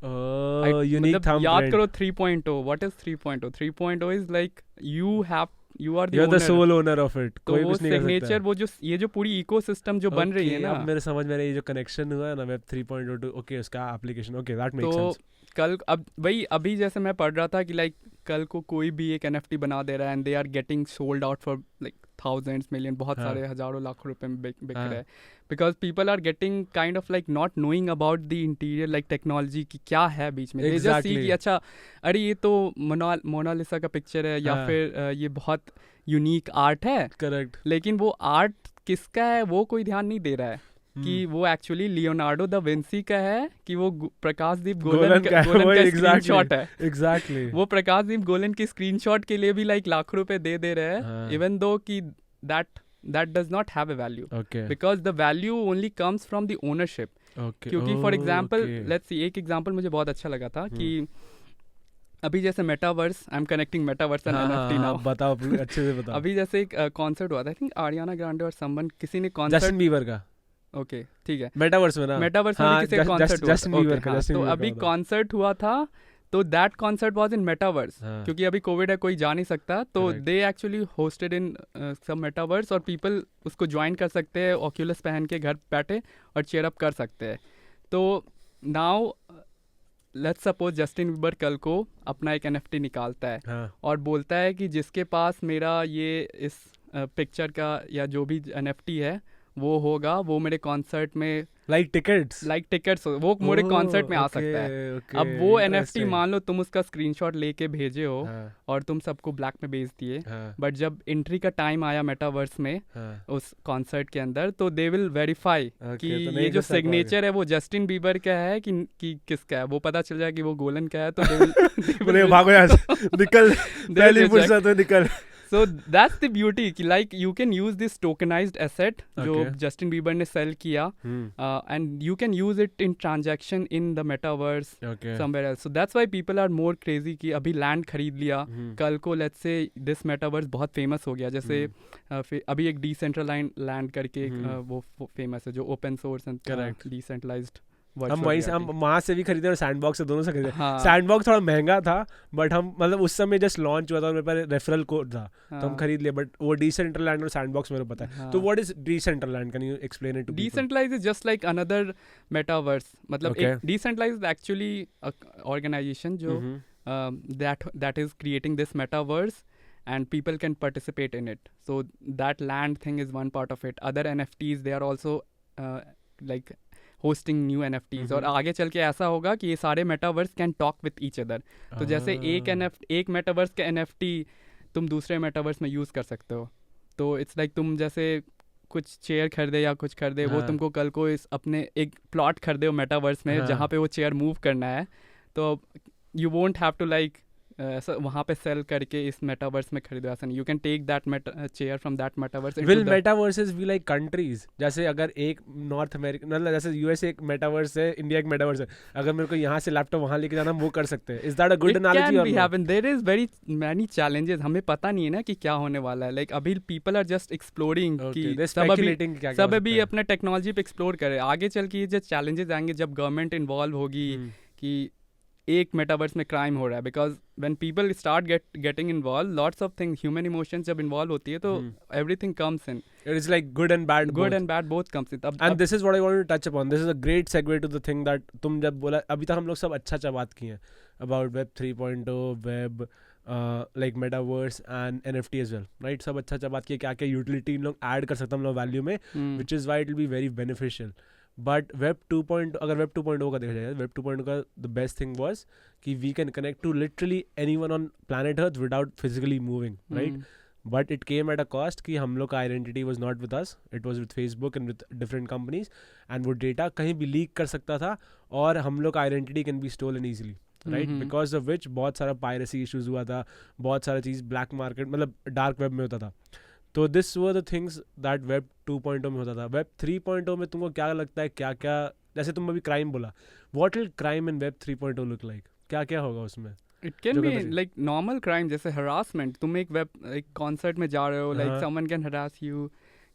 यूनिक थंबप्रिंट। याद करो 3.0, what is 3.0? 3.0 is like you are the sole owner of it, कोई कुछ नहीं कर सकता। सिग्नेचर वो जो ये जो पूरी इकोसिस्टम जो बन रही है ना, अब मेरे समझ में ये जो कनेक्शन हुआ है ना वेब 3.0 टू ओके उसका application, okay that makes sense. कल अब वही अभी जैसे मैं पढ़ रहा था कि लाइक कल को कोई भी एक NFT बना दे रहा है and they are getting sold out for like thousands million, बहुत सारे हजारों लाखों रुपए में बिक रहे हैं, because people are getting kind of like not knowing about the interior like technology की क्या है बीच में। जस्ट सी कि अच्छा अरे ये तो मोनालिसा का पिक्चर है या फिर ये बहुत यूनिक आर्ट है, करेक्ट, लेकिन वो आर्ट किसका है वो कोई ध्यान नहीं दे रहा है कि वो एक्चुअली लियोनार्डो द विंसी का है कि वो प्रकाशदीप गोलन का स्क्रीनशॉट है। एग्जैक्टली वो प्रकाशदीप गोलन की स्क्रीनशॉट के लिए भी लाइक लाखों रुपए दे रहे हैं, इवन दो कि that does not have a value, because the value only comes from the ownership. क्योंकि फॉर एग्जाम्पल लेट्स सी, एक एग्जाम्पल मुझे बहुत अच्छा लगा था कि अभी जैसे metaverse, I am connecting metaverse and NFT now, बताओ अच्छे से बताओ। अभी जैसे एक कॉन्सर्ट हुआ था, आई थिंक आरियाना ग्रांडे और समवन किसी ने कॉन्सर्ट, जस्टिन बीबर का, ओके ठीक है, मेटावर्स में किसी का कॉन्सर्ट हुआ, जस्टिन बीबर का, तो अभी कॉन्सर्ट हुआ था, तो that concert was in metaverse, क्योंकि अभी कोविड है कोई जा नहीं सकता, तो they actually hosted in some metaverse और पीपल उसको ज्वाइन कर सकते हैं ऑक्यूलस पहन के घर बैठे और चेयर अप कर सकते हैं। तो now let's suppose Justin Bieber कल को अपना एक NFT निकालता है और बोलता है कि जिसके पास मेरा ये इस पिक्चर का या जो भी NFT है वो होगा, वो मेरे कॉन्सर्ट में लाइक टिकट्स वो मेरे कॉन्सर्ट में आ सकता है। अब वो NFT मान लो तुम उसका स्क्रीनशॉट लेके भेजे हो और तुम सबको ब्लैक में बेच दिए, बट जब एंट्री का टाइम आया मेटावर्स में उस कॉन्सर्ट के अंदर, तो दे विल वेरीफाई कि ये जो सिग्नेचर है वो जस्टिन बीबर का है कि किसका है, वो पता चल जाए कि वो गोलन का है, तो दे विल भागो यार निकल, पहली फुर्सत में निकल। So that's the beauty कि like you can use this tokenized asset जो जस्टिन बीबर ने सेल किया, and you can use it in transaction in the metaverse somewhere else. So that's why people are more crazy कि अभी land खरीद लिया, कल को let's say this metaverse बहुत फेमस हो गया, जैसे अभी एक डिसेंट्रलाइज्ड लैंड करके वो फेमस है जो ओपन सोर्स एंड डिसेंट्रलाइज्ड, हम वहाँ से भी खरीदे और सैंडबॉक्स से, दोनों से खरीदे। सैंडबॉक्स थोड़ा महंगा था, बट हम मतलब उस समय जस्ट लॉन्च हुआ था और मेरे पास रेफरल कोड था, तो हम खरीद लिए। बट वो डिसेंट्रलैंड और सैंडबॉक्स मेरे को पता है। तो what is Decentraland, can you explain it to people? Decentralized is just like another metaverse, मतलब एक डिसेंट्रलाइज्ड एक्चुअली ऑर्गेनाइजेशन जो that is creating this metaverse, and people can participate in it. So that land thing is one part of it. Other NFTs, they are also like hosting new NFTs. और आगे चल के ऐसा होगा कि ये सारे metaverse can talk with each other. तो जैसे एक मेटावर्स का NFT तुम दूसरे मेटावर्स में यूज़ कर सकते हो. तो इट्स लाइक तुम जैसे कुछ चेयर खरीदे या कुछ खरीदे, वो तुमको कल को इस अपने एक प्लॉट खरीदे हो मेटावर्स में जहाँ पे वो चेयर मूव करना है, तो you won't have to like वहाँ पे सेल करके इस मेटावर्स में खरीदो. ऐसा नहीं, you can take that chair from that metaverse. Will metaverses be like countries? जैसे अगर एक नॉर्थ अमेरिका, मतलब जैसे यूएसए एक मेटावर्स है, इंडिया एक मेटावर्स है, अगर मेरे को यहाँ से लैपटॉप वहाँ लेके जाना, वो कर सकते हैं. Is that a good analogy? और happen. There is very many challenges. हमें पता नहीं है ना कि क्या होने वाला है. लाइक अभी पीपल आर जस्ट एक्सप्लोरिंग कि सब अभी अपने टेक्नोलॉजी पे एक्सप्लोर करे. आगे चल के ये जो चैलेंजेस आएंगे जब गवर्नमेंट इन्वॉल्व होगी कि एक मेटावर्स में क्राइम हो रहा है, because when people start getting involve, lots of things, human emotions जब इन्वॉल्व होती है तो everything comes in. It is like good and bad both comes in. And this is what I wanted to touch upon. This is a great segue to the thing that तुम जब बोला, अभी तक हम लोग सब अच्छा बात की हैं about Web 3.0, Web like Metaverse and NFT as well, right? सब अच्छा बात की, क्या क्या यूटिलिटी इन लोग ऐड कर सकते हैं हम लोग वैल्यू में, which is why it will be very beneficial. But Web 2.0, अगर Web 2.0 का देखा जाए, Web 2.0 का द बेस्ट थिंग वाज कि we can connect to literally anyone on planet earth without physically moving, right? But it came at a cost कि हम लोग का identity was not with us, it was with Facebook and with different companies, एंड वो data कहीं भी leak कर सकता था और हम लोग का identity can be stolen easily, right? Because of which बहुत सारा पायरेसी इशूज़ हुआ था, बहुत सारा चीज़ ब्लैक मार्केट मतलब डार्क वेब में होता था. तो this were the things that Web 2.0 में होता था. Web 3.0 में तुमको क्या लगता है, क्या क्या, जैसे तुम अभी क्राइम बोला, what will crime in Web 3.0 look like? क्या क्या होगा उसमें? It can be like normal crime, जैसे हरासमेंट. तुम एक कॉन्सर्ट में जा रहे हो, like someone can harass you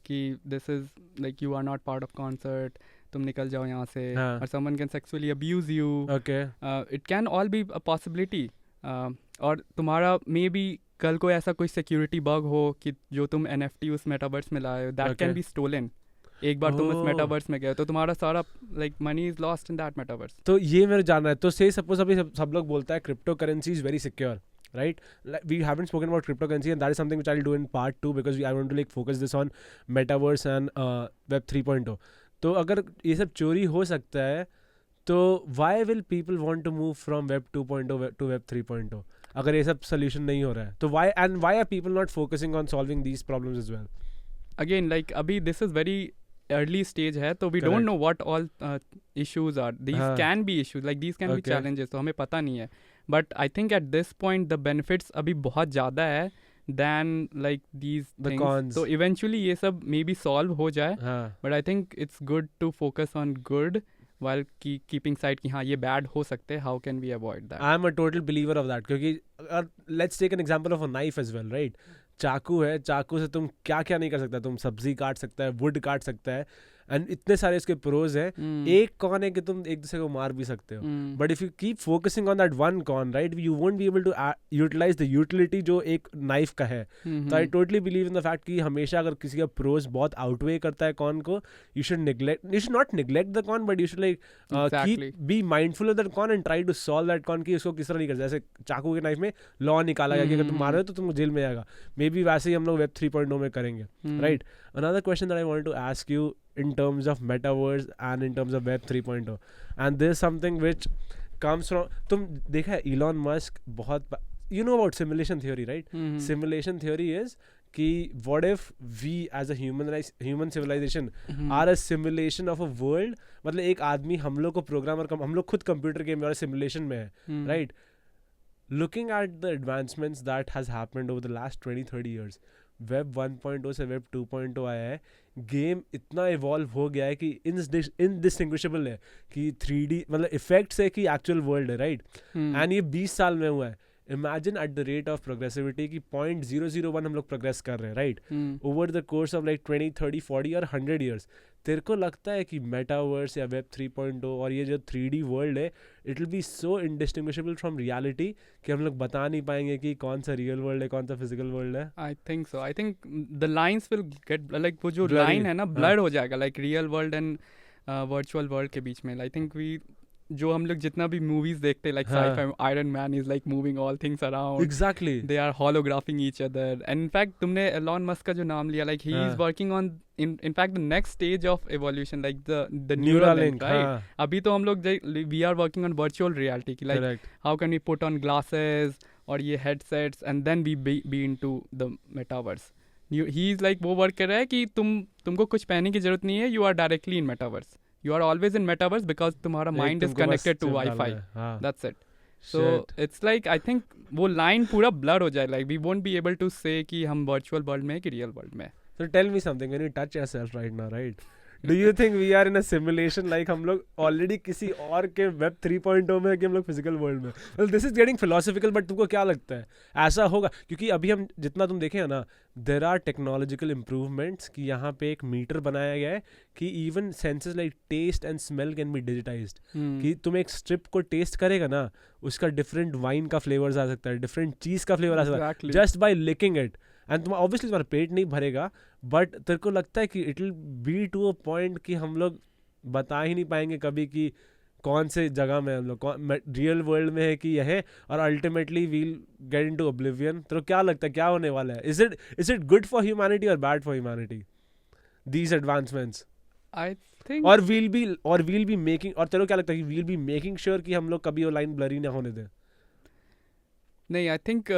कि this is like you are not part of concert, तुम निकल जाओ यहाँ से. और someone can sexually abuse you. It can all be a possibility. और तुम्हारा मे बी कल को ऐसा कोई सिक्योरिटी बग हो कि जो तुम NFT उस मेटावर्स में लाए हो, दैट कैन बी स्टोलन. एक बार तुम उस मेटावर्स में गए तो तुम्हारा सारा like money is lost in that metaverse. तो ये मेरे जानना है. तो से सपोज अभी सब लोग बोलता है crypto currency is very secure, right? We haven't spoken about cryptocurrency, and that is something which I'll do in part 2 because I want to like focus this on metaverse and Web 3.0. तो अगर ये सब चोरी हो सकता है तो why will people want to move from Web 2.0 to Web 3.0? अगर ये सब solution नहीं हो रहा है तो why are people not focusing on solving these problems as well? Again, like अभी this is very early stage है, तो we don't know what all issues are. These can be issues, like these can be challenges, तो हमें पता नहीं है. But I think at this point the benefits अभी बहुत ज़्यादा है than like these things. Cons. So eventually ये सब maybe solve हो जाए. But I think it's good to focus on good while keeping sight कि हाँ ये bad हो सकते हैं. How can we avoid that? I'm a total believer of that क्योंकि let's take an example of a knife as well, right? चाकू है, चाकू से तुम क्या क्या नहीं कर सकता. तुम सब्जी काट सकता है, वुड काट सकता है, एंड इतने सारे इसके प्रोज हैं. एक कॉन है कि तुम एक दूसरे को मार भी सकते हो, but if you keep focusing on that one con, right, you won't be able to utilize the utility जो एक नाइफ का है. तो I totally believe in the fact कि हमेशा अगर किसी का प्रोज बहुत आउटवे करता है कॉन को, you should not neglect the con, but you should like keep be mindful of that con and try to solve that con कि उसको किस तरह नहीं कर. जैसे चाकू के नाइफ में लॉ निकाला गया कि अगर तुम मार रहे हो तो तुमको जेल में जाएगा. मे बी वैसे ही हम लोग Web 3.0 में करेंगे, right? Another question that I wanted to ask you in terms of metaverse and in terms of Web 3.0, and this is something which comes from, तुम देखा है Elon Musk बहुत, you know about simulation theory, right? Simulation theory is कि what if we as a human civilization are a simulation of a world, मतलब एक आदमी, हम लोग को प्रोग्रामर, हम लोग खुद कंप्यूटर गेम और सिमुलेशन में है, right? Looking at the advancements that has happened over the last 20-30 years, Web 1.0 से Web 2.0 आया है, गेम इतना इवॉल्व हो गया है कि इनडिस्टिंग्विशेबल है कि 3D मतलब इफेक्ट्स है कि एक्चुअल वर्ल्ड है, राइट? एंड ये 20 साल में हुआ है. Imagine at the rate of progressivity की 0.001 हम लोग प्रोग्रेस कर रहे हैं, right? Over the course of like 20, 30, 40 और 100 ईयर्स. तेरे को लगता है कि मेटावर्स या वेब 3.0 और ये जो 3D वर्ल्ड है, it will B so indistinguishable from reality कि हम लोग बता नहीं पाएंगे कि कौन सा रियल वर्ल्ड है, कौन सा फिजिकल वर्ल्ड है? I think so. I think the lines will get like, वो जो लाइन है ना, ब्लर हो जाएगा, like real world and virtual world के बीच में. आई थिंक जो हम लोग जितना भी मूवीज देखते लाइक हाँ. Sci-fi, iron man is like moving all things around, Exactly. they are holographing each other, and in fact तुमने एलॉन मस्क का जो नाम लिया, like he is हाँ. working on in fact the next stage of evolution, like the Neuralink, Neuralink, right? हाँ. अभी तो हम लोग we are working on virtual reality कि like Correct. how can we put on glasses और ये headsets and then we be into the metaverse. He is like वो work कर रहा है कि तुमको कुछ पहनने की जरूरत नहीं है, you are directly in metaverse, you are always in metaverse because तुम्हारा एक mind is तुमको बस connected to chip Wi-Fi, डालना है. हाँ. that's it. So Shit. it's like I think वो line पूरा blur हो जाए, like we won't be able to say कि हम virtual world में है कि real world में है. So tell me something, when you touch yourself right now, right? Do you think we are in a simulation, like हम लोग already किसी और के web 3.0 में है कि हम लोग physical world में? Well, this is getting philosophical, but तुमको क्या लगता है? ऐसा होगा? क्योंकि अभी हम जितना तुम देखे हैं ना, there are technological improvements कि यहाँ पे एक मीटर बनाया गया है कि even senses like taste and smell can be digitized. कि तुम एक स्ट्रिप को टेस्ट करेगा ना, उसका डिफरेंट वाइन का फ्लेवर्स आ सकता है, डिफरेंट चीज का फ्लेवर आ सकता है, Exactly. Just by liking it. And तुम ऑब्वियसली तुम्हारा पेट नहीं भरेगा, बट तेरे को लगता है कि it will be to a point कि हम लोग बता ही नहीं पाएंगे कभी कि कौन से जगह में हम लोग रियल वर्ल्ड में है कि यह है, और ultimately we'll get into oblivion. तो क्या लगता है क्या होने वाला है? Is it good for humanity और bad for humanity, these advancements? I think और वील बी मेकिंग, और तेरे को क्या लगता है कि वील बी मेकिंग श्योर कि हम लोग कभी वो लाइन ब्लरी ना होने दें? नहीं, I think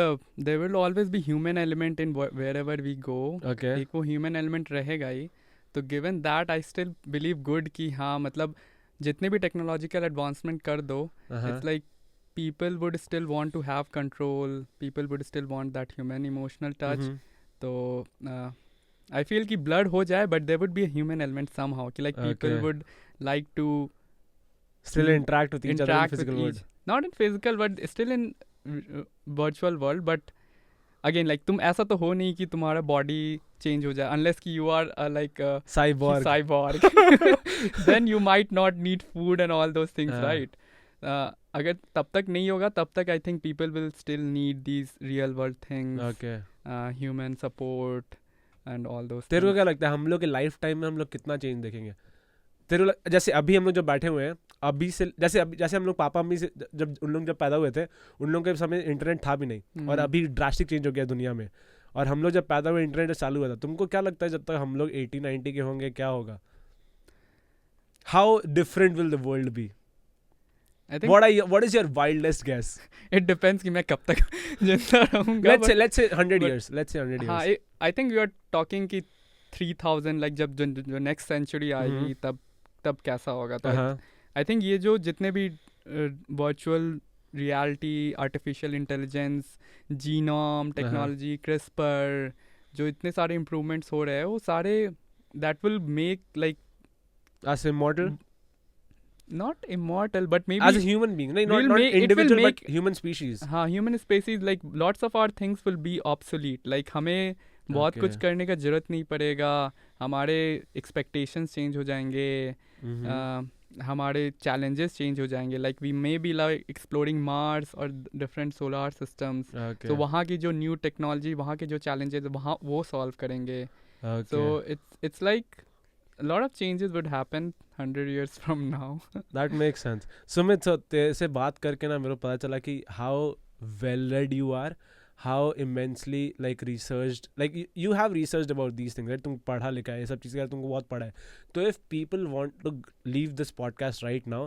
there will always be human element in wherever we go. Okay. एक वो human element रहेगा ही. तो given that I still believe good कि हाँ मतलब जितने भी technological advancement कर दो, it's like people would still want to have control, people would still want that human emotional touch. तो I feel कि blur हो जाए, but there would be a human element somehow कि like people Okay. would like to Still interact with each other in interact physical with world. each, not in physical but still in virtual world. But again like तुम ऐसा तो हो नहीं कि तुम्हारा body change हो जाए, unless कि you are like a Cyborg. cyborg. Then you might not need food and all those things, हाँ. right? अगर तब तक नहीं होगा, तब तक I think people will still need these real world things, Okay. human support and all those तेरे को things. क्या लगता है हम लोग के लाइफ टाइम में हम लोग कितना चेंज देखेंगे? तेरे को जैसे अभी हम लोग जो बैठे हुए हैं, अभी से जैसे हम लोग पापा मम्मी से जब पैदा हुए थे, उन लोगों के समय इंटरनेट था भी नहीं, और अभी ड्रास्टिक चेंज हो गया दुनिया में. और हम लोग जब पैदा हुए इंटरनेट चालू हुआ था. तुमको क्या लगता है जब तक हम लोग 80-90 के होंगे क्या होगा? How different will the world be? I think What is your wildest guess? it depends कि मैं कब तक जिंदा रहूँगा. Let's say 100 but- years. Let's say 100 years. हाँ, I think we are talking कि 3000 like जब जो next century आएगी तब कैसा होगा. तो I think ये जो जितने भी virtual reality, artificial intelligence, genome technology, CRISPR, जो इतने सारे improvements हो रहे हैं, वो सारे that will make like As immortal? not immortal but maybe As a human being, not it will individual make- but human species. हाँ, human species like lots of our things will be obsolete. Like हमें बहुत Okay. कुछ करने का जरूरत नहीं पड़ेगा, हमारे expectations change हो जाएंगे, हमारे challenges change हो जाएंगे. Like we may be like exploring Mars or different solar systems. Okay. तो वहाँ की जो new technology, वहाँ के जो challenges वहाँ वो solve करेंगे. Okay. So it's like a lot of changes would happen 100 years from now. That makes sense. Sumit, so तेरे से बात करके ना मेरे को पता चला कि how well read you are, how immensely like researched, like you have researched about these things, right? तुम पढ़ा लिखा है ये सब चीज़ें, तुमको बहुत पढ़ा है. तो if people want to leave this podcast right now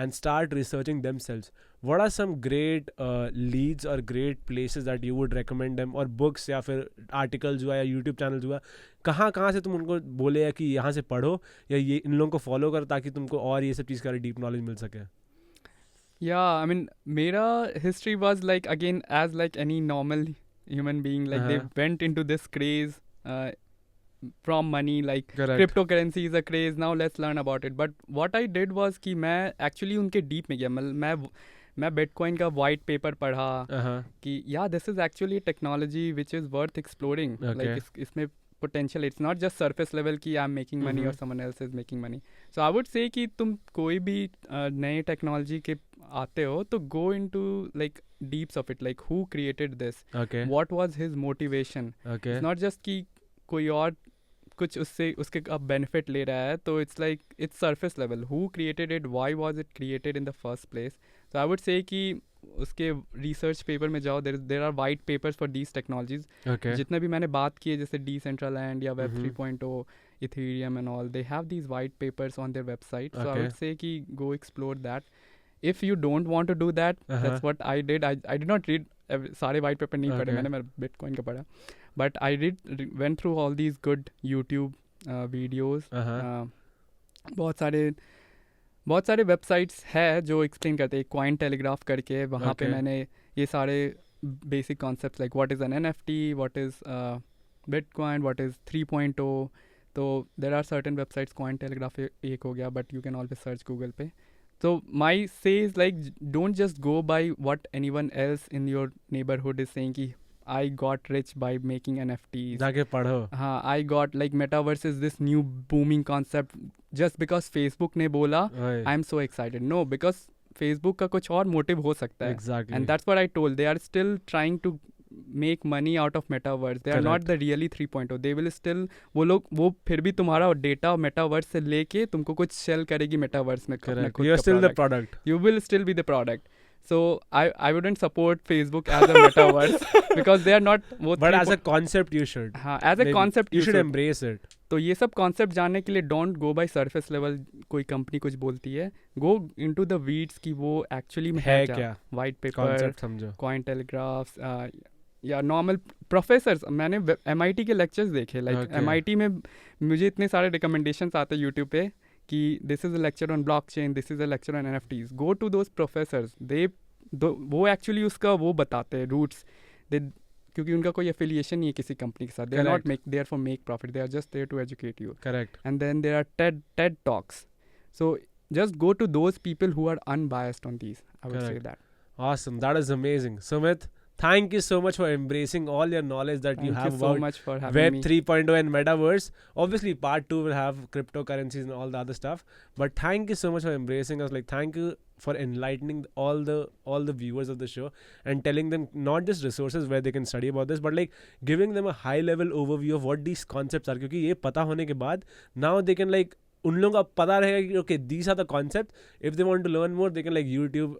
and start researching themselves, what are some great leads or great places that you would recommend them, और books या फिर articles हुआ या YouTube channels हुआ, कहाँ से तुम उनको बोले या कि यहाँ से पढ़ो या ये इन लोगों को फॉलो करो ताकि तुमको और ये सब चीज़ का डीप नॉलेज मिल सके? Yeah, I mean, मेरा history was like again as like any normal human being, like they went into this craze from money, like Correct. cryptocurrency is a craze. Now let's learn about it. But what I did was कि मैं actually उनके deep में गया. मैं Bitcoin का white paper पढ़ा कि yeah, this is actually a technology which is worth exploring. Okay. Like इसमें potential, it's not just surface level कि I'm making money or someone else is making money. So I would say कि तुम कोई भी नए technology के आते हो तो go into like deeps of it, like who created this, Okay. what was his motivation. Okay. It's not just कि कोई और कुछ उससे उसके अब बेनिफिट ले रहा है, तो it's like its surface level. Who created it, why was it created in the first place? तो आई वुड से कि उसके रिसर्च पेपर में जाओ, there are white papers for these technologies. Okay. जितने भी मैंने बात की है जैसे Decentraland या Web Mhm. 3.0, Ethereum and all, they have these white papers on their website. So I Okay. would say कि go explore that. If you don't want to do that, that's what I did. I did not read सारे white paper नहीं पढ़े Okay. मैंने Bitcoin का पढ़ा, but I went through all these good YouTube videos. बहुत सारे websites है जो एक्सप्लेन करते हैं. कॉइन टेलीग्राफ करके, वहाँ पे Okay. मैंने ये सारे basic concepts like what is an NFT, what is bitcoin, what is 3.0. तो there are certain websites. Coin telegraph एक हो गया, but you can always search Google पे. So my say is like, don't just go by what anyone else in your neighborhood is saying कि I got rich by making NFTs. जाके पढ़ो. हाँ, I got like metaverse is this new booming concept just because Facebook ने बोला Right. I'm so excited. No, because Facebook का कुछ और motive हो सकता है. Exactly. And that's what I told. They are still trying to make money out of metaverse. They are not the really 3.0. They will still, वो फिर भी तुम्हारा डेटा मेटावर्स से लेके तुमको कुछ सेल करेगी मेटावर्स में. Correct. You're still the product. You will still be the product. So I wouldn't support Facebook as a metaverse because they are not. But as a concept you should. हाँ, as a concept you should embrace it. तो ये सब concept जानने के लिए don't go by surface level. कोई company कुछ बोलती है, गो इनटू द वीड्स कि वो एक्चुअली में है क्या. वाइट पेपर, Concept समझो. कॉइन टेलीग्राफ्स या नॉर्मल प्रोफेसर्स. मैंने MIT के लेक्चर्स देखे. लाइक MIT में मुझे इतने सारे रिकमेंडेशंस आते हैं यूट्यूब पे कि this is a lecture on blockchain, this is a lecture on NFTs. Go to those professors. वो एक्चुअली उसका वो बताते हैं रूट्स. क्योंकि उनका कोई एफिलिएशन नहीं है किसी कंपनी के साथ. They are not there for make profit. They are just there to educate you. Correct. And then there are TED talks. So just go to those people who are unbiased on these. I would say that. Awesome. That is amazing. Sumit, thank you so much for embracing all your knowledge that you have Thank you so about much for having Web me. 3.0 and Metaverse. Obviously, part 2 will have cryptocurrencies and all the other stuff. But thank you so much for embracing us. Like, thank you for enlightening all the viewers of the show and telling them not just resources where they can study about this, but like giving them a high level overview of what these concepts are. क्योंकि ये पता होने के बाद now they can like उन लोगों को पता रहेगा कि okay, these are the concepts. If they want to learn more, they can like YouTube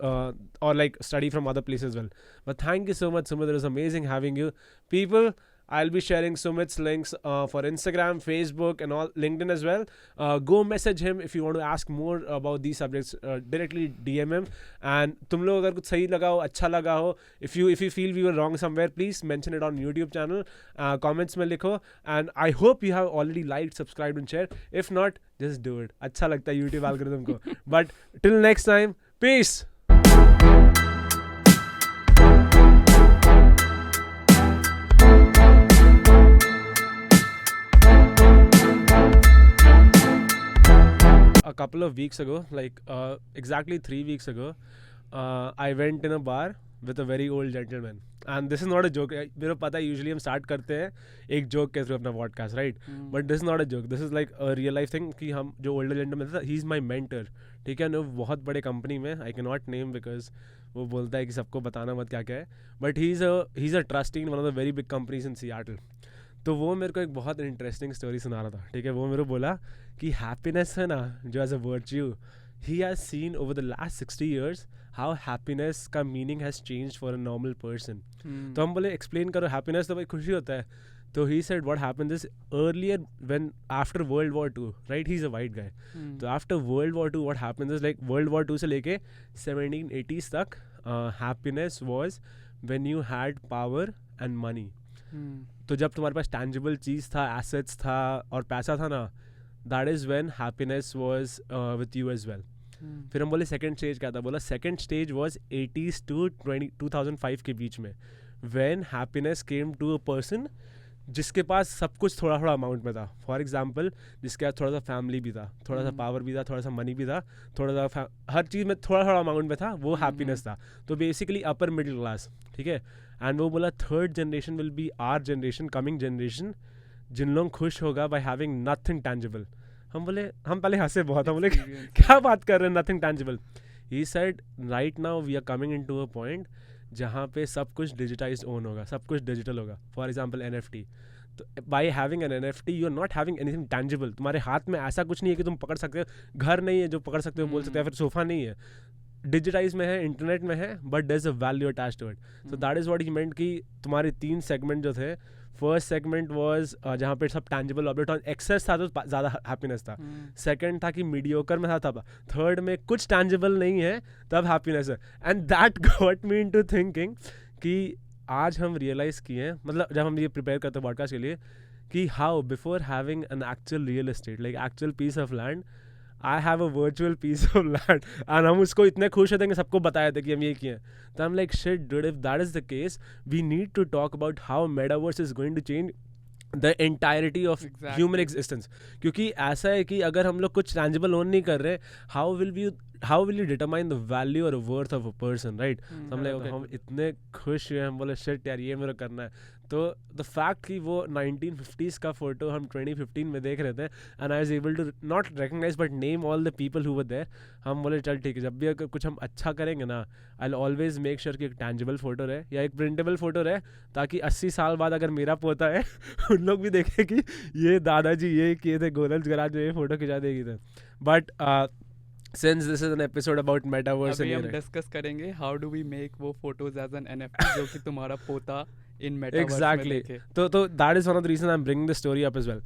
or like study from other places as well. But thank you so much, Sumit. It was amazing having you. People, I'll be sharing Sumit's links for Instagram, Facebook and all, LinkedIn as well. Go message him if you want to ask more about these subjects. Directly DM him. And तुम लोग अगर कुछ सही लगा हो, अच्छा लगा हो, if you feel we were wrong somewhere, please mention it on YouTube channel. Comments में लिखो. And I hope you have already liked, subscribed and shared. If not, just do it. अच्छा लगता है YouTube algorithm को. But till next time, peace. A couple of weeks ago, like exactly 3 weeks ago, I went in a bar with a very old gentleman. And this is not a joke. मेरे को पता है usually हम start करते हैं एक joke के through अपना podcast, right? But this is not a joke. This is like a real life thing कि हम जो older gentleman था, he's my mentor. ठीक है, वो बहुत बड़े कंपनी में, I cannot name because वो बोलता है कि सबको बताना मत क्या क्या है. But he's a trustee in one of the very big companies in Seattle. तो वो मेरे को एक बहुत इंटरेस्टिंग स्टोरी सुना रहा था. ठीक है, वो मेरे को बोला कि हैप्पीनेस है ना जो as a virtue, he has seen over the last 60 years how happiness का meaning has change for a normal person. तो हम बोले एक्सप्लेन करो, हैप्पीनेस तो भाई खुशी होता है. तो he said what happened this earlier when after world war 2, right, he is a white guy. तो after world war 2 what happened is like world war 2 से लेके 1780s तक happiness was when you had power and money. तो जब तुम्हारे पास tangible चीज़ था, assets था और पैसा था ना, that is when happiness was with you as well. फिर हम बोले सेकंड स्टेज क्या था. बोला second stage was 80s to 2005 के बीच में, when happiness came to a person जिसके पास सब कुछ थोड़ा थोड़ा अमाउंट में था. फॉर एग्जाम्पल, जिसके पास थोड़ा सा फैमिली भी था, थोड़ा सा पावर भी था, थोड़ा सा मनी भी था, थोड़ा सा हर चीज़ में थोड़ा थोड़ा अमाउंट में था, वो हैप्पीनेस था. तो बेसिकली अपर मिडिल क्लास. ठीक है. एंड वो बोला third generation will be our generation, coming generation, जिन लोग खुश होगा बाय हैविंग नथिंग टैंजिबल. हम पहले हंसे बहुत. हम बोले क्या बात कर रहे हैं, nothing tangible. He said right now we are coming in to a point जहाँ पे सब कुछ डिजिटाइज ओन होगा, सब कुछ डिजिटल होगा. For example NFT. By having an NFT you are not having anything tangible. तुम्हारे हाथ में ऐसा कुछ नहीं है कि तुम पकड़ सकते हो. घर नहीं है जो पकड़ सकते हो बोल सकते हो, या फिर सोफा नहीं है. डिजिटाइज में है, इंटरनेट में है, but there is a value attached to it. So that is what he meant कि तुम्हारे 3 सेगमेंट जो थे, फर्स्ट सेगमेंट वाज जहाँ पे सब टैंजिबल ऑब्जेक्ट और एक्सेस था तो ज़्यादा हैप्पीनेस था. सेकंड था कि मीडियोकर में था तब. थर्ड में कुछ टैंजिबल नहीं है तब हैप्पीनेस है. And that got me into thinking कि आज हम रियलाइज़ किए हैं, मतलब जब हम ये प्रिपेयर करते हैं पॉडकास्ट के लिए, कि how before having an actual real estate like actual piece of land, I have a virtual piece of land. And हम उसको इतने खुश होते हैं कि सबको बताया था कि हम ये किए हैं. तो हम like shit dude, if that is the case we need to talk about how metaverse is going to change the entirety of human existence. क्योंकि ऐसा है कि अगर हम लोग कुछ टैंजिबल ओन नहीं कर रहे, how will you determine the value और worth of a person, right? हम लाइक ओके, हम इतने खुश हुए, हम बोले शिट यार ये मेरा करना है. तो द फैक्ट कि वो 1950s का फोटो हम 2015 में देख रहे थे, and I was able to not recognise but name all the people who were there. हम बोले चल ठीक है, जब भी अगर कुछ हम अच्छा करेंगे ना, I will always make sure कि एक टैंजिबल फोटो रहे या एक प्रिंटेबल फोटो रहे, ताकि 80 साल बाद अगर मेरा पोता है उन लोग भी देखें कि ये दादाजी ये किए थे, गोलंज गराज में ये फोटो खिंचा देगी थे. But since this is an episode about metaverse, अभी हम डिस्कस करेंगे हाउ डू वी मेक वो फोटोज एज एन NFT जो कि तुम्हारा पोता in metaverse exactly. So that is one of the reasons I'm bringing this story up as well.